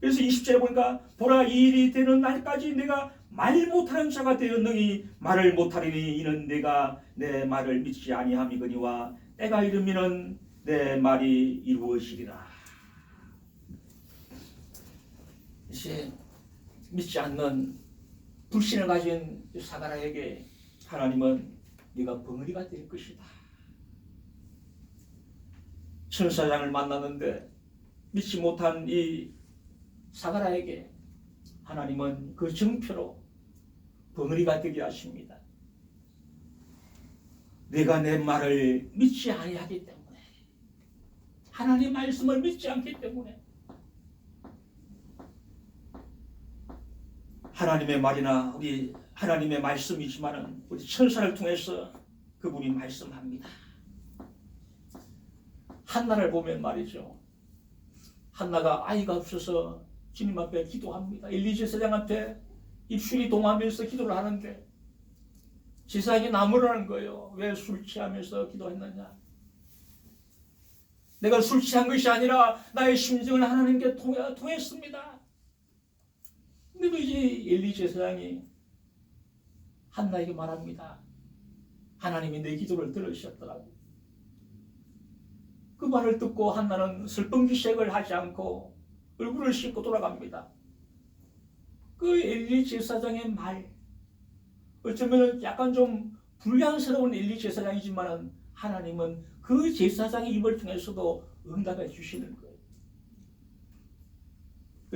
그래서 20절에 보니까 보라 이 일이 되는 날까지 내가 말 못하는 자가 되어 능히 말을 못하리니 이는 내가 내 말을 믿지 아니함이거니와 때가 이르면은 내 말이 이루어지리라. 이제 믿지 않는 불신을 가진 사가랴에게 하나님은 네가 벙어리가 될 것이다. 천사장을 만났는데 믿지 못한 이 사가랴에게 하나님은 그 증표로 벙어리가 되게 하십니다. 내가 내 말을 믿지 아니하기 때문에, 하나님의 말씀을 믿지 않기 때문에, 하나님의 말이나 우리 하나님의 말씀이지만은 우리 천사를 통해서 그분이 말씀합니다. 한나를 보면 말이죠. 한나가 아이가 없어서 주님 앞에 기도합니다. 엘리 제사장한테 입술이 동하면서 기도를 하는데 제사장이 나무라는 거예요. 왜 술 취하면서 기도했느냐? 내가 술 취한 것이 아니라 나의 심정을 하나님께 통했습니다. 근데도 이제 엘리 제사장이 한나에게 말합니다. 하나님이 내 기도를 들으셨더라고. 그 말을 듣고 한나는 슬픈 기색을 하지 않고 얼굴을 씻고 돌아갑니다. 그 엘리 제사장의 말, 어쩌면 약간 좀 불량스러운 엘리 제사장이지만 하나님은 그 제사장의 입을 통해서도 응답해 주시는 거예요.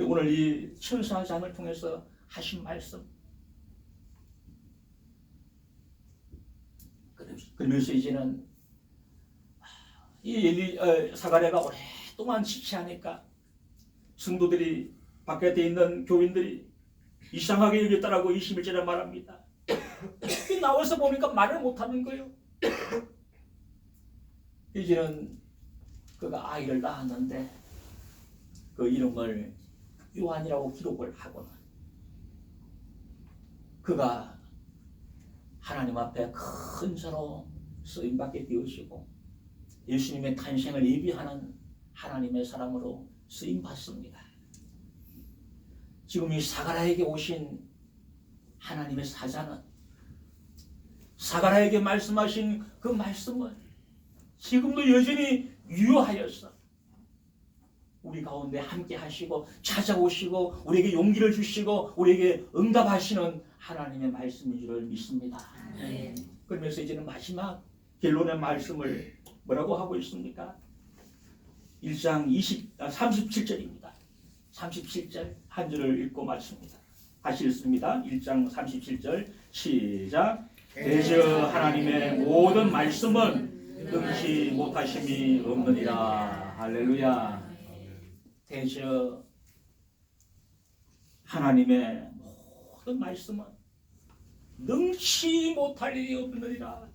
오늘 이 천사장을 통해서 하신 말씀, 그러면서 이제는 이 사가랴가 오랫동안 지체하니까 성도들이 바깥에 있는 교인들이 이상하게 여겼다라고 21절에 말합니다. 나와서 보니까 말을 못하는 거예요. 이제는 그가 아이를 낳았는데 그 이름을 요한이라고 기록을 하고는 그가 하나님 앞에 큰 자로 쓰임받게 되어지고 예수님의 탄생을 예비하는 하나님의 사람으로 쓰임받습니다. 지금 이 사가랴에게 오신 하나님의 사자는 사가랴에게 말씀하신 그 말씀은 지금도 여전히 유효하여서 우리 가운데 함께 하시고 찾아오시고 우리에게 용기를 주시고 우리에게 응답하시는 하나님의 말씀인 줄을 믿습니다. 그러면서 이제는 마지막 결론의 말씀을 뭐라고 하고 있습니까? 1장 37절입니다. 37절 한 줄을 읽고 마칩니다. 다시 읽습니다. 1장 37절 시작. 대저 하나님의 모든 말씀은 능치 못하심이 없느니라. 할렐루야. 대저 하나님의 모든 말씀은 능치 못할 일이 없느니라.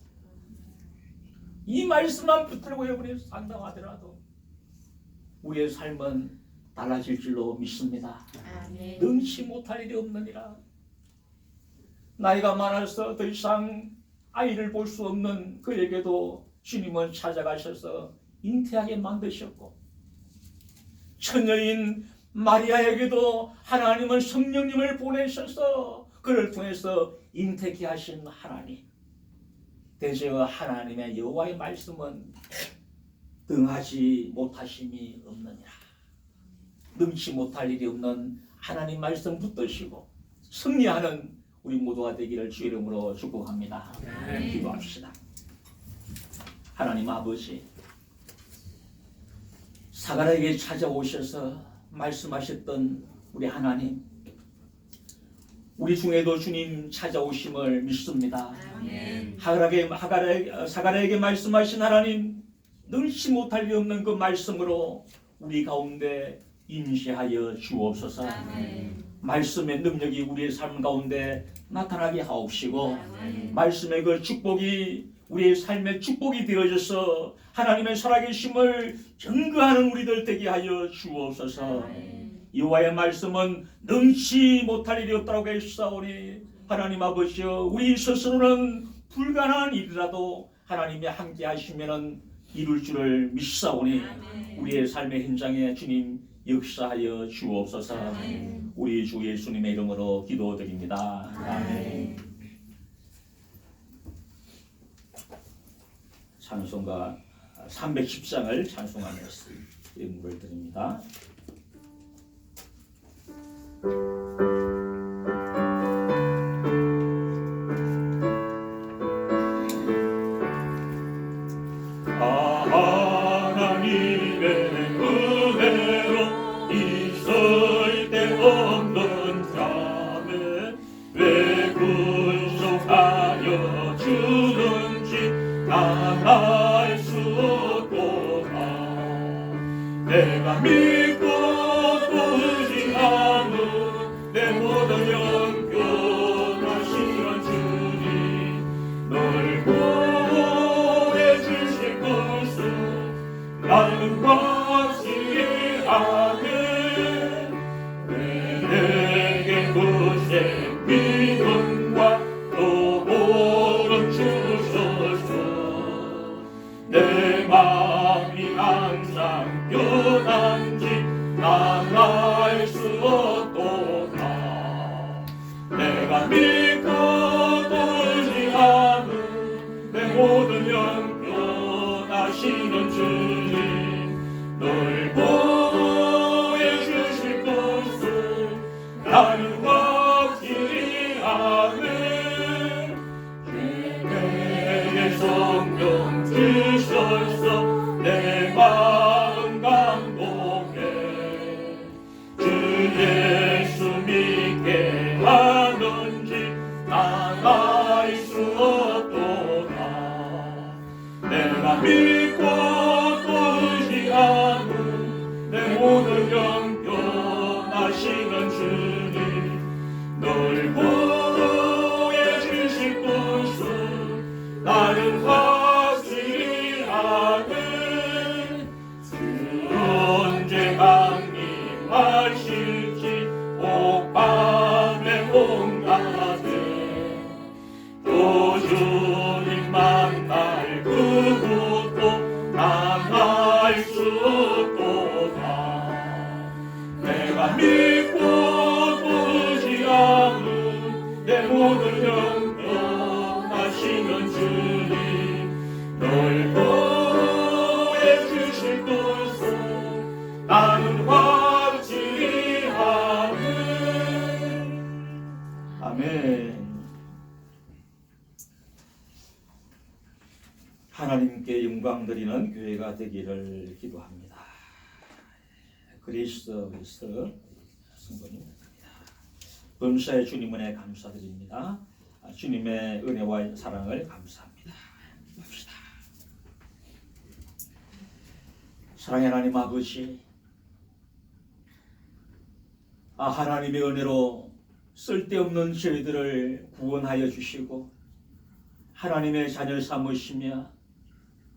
이 말씀만 붙들고 여러분이 상담하더라도 우리의 삶은 달라질 줄로 믿습니다. 능치 못할 일이 없느니라. 나이가 많아서 더 이상 아이를 볼 수 없는 그에게도 주님은 찾아가셔서 잉태하게 만드셨고 처녀인 마리아에게도 하나님은 성령님을 보내셔서 그를 통해서 잉태케 하신 하나님, 대저 하나님의 여호와의 말씀은 등하지 못하심이 없느니라. 능치 못할 일이 없는 하나님 말씀 붙드시고 승리하는 우리 모두가 되기를 주의 이름으로 축복합니다. 기도합시다. 하나님 아버지, 사가랴에게 찾아오셔서 말씀하셨던 우리 하나님, 우리 중에도 주님 찾아오심을 믿습니다. 사가랴에게 말씀하신 하나님, 능치 못할 리 없는 그 말씀으로 우리 가운데 임시하여 주옵소서. 말씀의 능력이 우리의 삶 가운데 나타나게 하옵시고 말씀의 그 축복이 우리의 삶의 축복이 되어져서 하나님의 살아계심을 증거하는 우리들 되게 하여 주옵소서. 여호와의 말씀은 능치 못할 일이 없다고 했사오니 하나님 아버지여 우리 스스로는 불가능한 일이라도 하나님이 함께 하시면 이룰 줄을 믿사오니 우리의 삶의 현장에 주님 역사하여 주옵소서. 우리 주 예수님의 이름으로 기도드립니다. 아멘. 찬송가 310장을 찬송하며 예물을 드립니다. 하나님의 은혜로 있을 때 없는 자매 왜 군속하여 주는지 난 알 수 없도다. 내가 믿고 또 의지하는 내 모든 영변하시는 주님 널 보호해 주실 것을 나는 확실히 아네. 내게 그새 믿음과 또 보름 주소서. 내 마음이 항상 변한지 난 알 수 없도다. 내가 믿고 또 의지하는 내 모든 영변하시는 주님 널 보호해 주실 것을 나는 확실히 아네. 주님의 성령 주셔서 내 마음 감동해. 주 예수 믿게 하는지 난 알 수 없도다. 내가 믿고 또 의지하는 내 모든 영변하시는 주님 널 보호해 주실 것을 나는 확실히 아네. 주 언제 강림하실지 옥밤에 온가되 또 주님 만날 그곳도 난 알 수 없도다. 내가 믿고 또 의지하는 내 모든 영변하시는 주님 널 보호해 주실 것을 나는 확실히 아네. 아멘. 하나님께 영광 드리는 교회가 되기를 기도합니다. 그리스도에서 성도님입니다. 범사의 주님 은혜 감사드립니다. 주님의 은혜와 사랑을 감사합니다. 봅시다. 사랑의 하나님 아버지, 하나님의 은혜로 쓸데없는 저희들을 구원하여 주시고 하나님의 자녀 삼으시며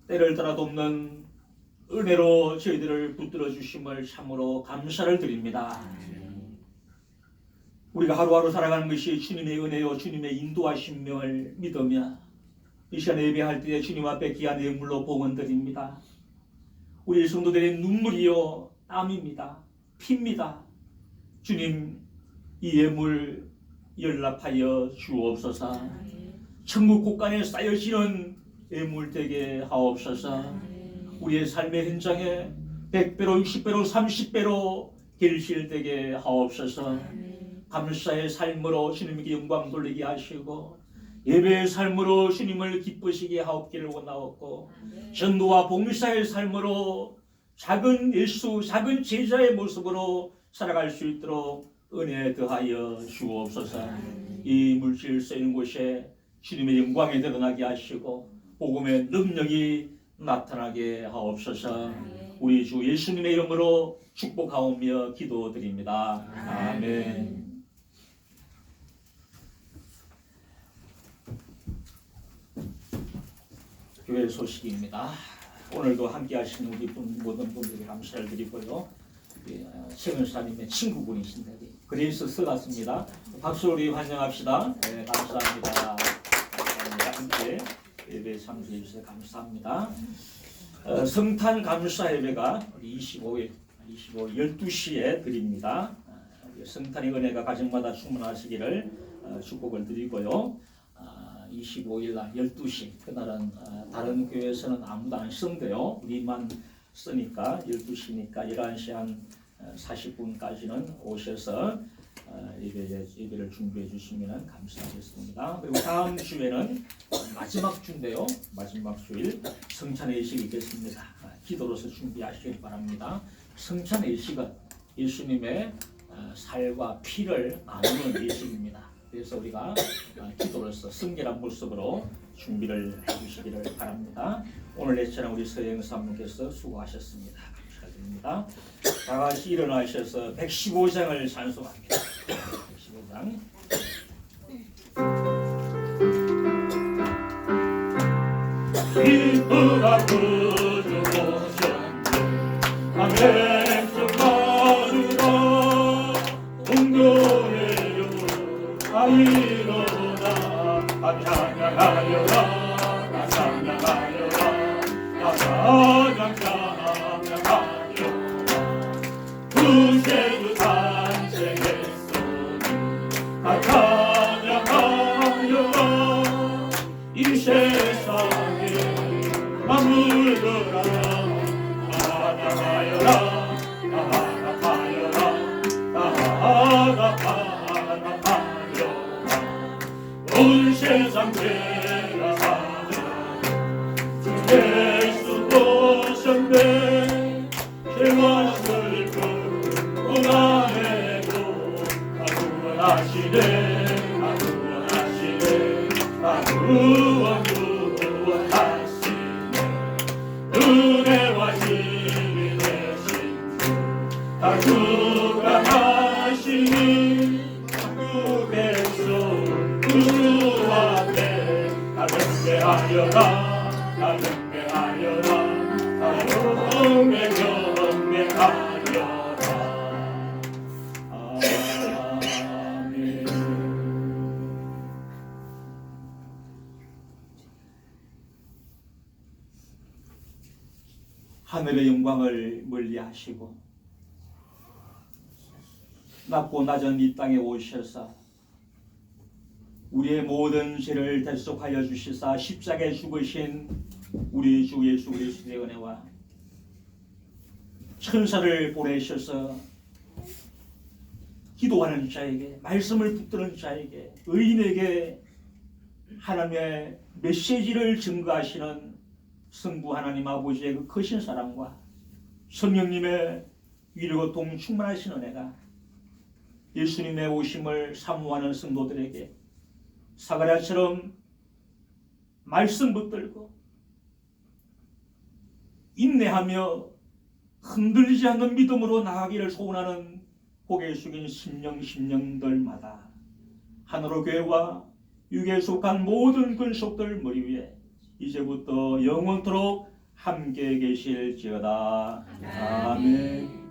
때를 따라 돕는 은혜로 저희들을 붙들어 주심을 참으로 감사를 드립니다. 우리가 하루하루 살아가는 것이 주님의 은혜요 주님의 인도하심을 믿으며 이 시간에 예배할 때에 주님 앞에 귀한 예물로 봉헌드립니다. 우리 성도들의 눈물이요 땀입니다. 피입니다. 주님 이 예물 연락하여 주옵소서. 천국 곳간에 쌓여지는 예물 되게 하옵소서. 우리의 삶의 현장에 100배로 60배로 30배로 결실되게 하옵소서. 감사의 삶으로 주님께 영광 돌리게 하시고 예배의 삶으로 주님을 기쁘시게 하옵기를 원하옵고 전도와 봉사의 삶으로 작은 예수 작은 제자의 모습으로 살아갈 수 있도록 은혜 더하여 주옵소서. 이 물질 쓰이는 곳에 주님의 영광이 드러나게 하시고 복음의 능력이 나타나게 하옵소서. 우리 주 예수님의 이름으로 축복하오며 기도드립니다. 아멘. 교회 소식입니다. 오늘도 함께 하신 우리 모든 분들이 감사를 드리고요. 최근사님의 친구분이신데 그레이스 스 같습니다. 박수로 우리 환영합시다. 네, 감사합니다. 함께 예배에 참석해 주셔서 감사합니다. 성탄 감사 예배가 25일 12시에 드립니다. 성탄의 은혜가 가정마다 충만하시기를 축복을 드리고요. 25일 날 12시 그날은 다른 교회에서는 아무도 안 쓰는데요. 우리만 쓰니까 12시니까 11시 한 40분까지는 오셔서 예배를 준비해 주시면 감사하겠습니다. 그리고 다음 주에는 마지막 주인데요. 마지막 주일 성찬의 예식이 있겠습니다. 기도로서 준비하시길 바랍니다. 성찬의 예식은 예수님의 살과 피를 나누는 예식입니다. 그래서 우리가 기도로서 성결한 모습으로 준비를 해주시기를 바랍니다. 오늘 내처럼 우리 서영 사모님께서 수고하셨습니다. 감사드립니다. 다 같이 일어나셔서 115장을 찬송합니다. 115장. 기쁘다 구주 오셨네 하늘쪽 마루라 공교회요 아이로다 찬양하여라 찬양하여라 찬양하여라 구세주 탄생했소니 찬양하여라 이 세상에 만물들아 찬양하여라 찬양하여라 찬양하여라 온 세상 죄가 사는 예수 오셨네 죄와 슬픔 고난에도 구원하시네 구원하시네 은혜와 힘이 되신 다 구원하시니 그 백성 그 앞에 다 경배하여라 다 경배하여라 다 경배하여라 아멘. 하늘의 영광을 멀리하시고 낮고 낮은 이 땅에 오셔서 우리의 모든 죄를 대속하여 주시사 십자가에 죽으신 우리 주 예수 그리스도의 은혜와 천사를 보내셔서 기도하는 자에게 말씀을 붙드는 자에게 의인에게 하나님의 메시지를 증거하시는 성부 하나님 아버지의 그 크신 사랑과 성령님의 위로가 동충만하신 은혜가 예수님의 오심을 사모하는 성도들에게 사가랴처럼 말씀 붙들고 인내하며 흔들리지 않는 믿음으로 나아가기를 소원하는 고개 숙인 심령들마다 하늘의 교회와 육에 속한 모든 근속들 머리 위에 이제부터 영원토록 함께 계실지어다. 아멘.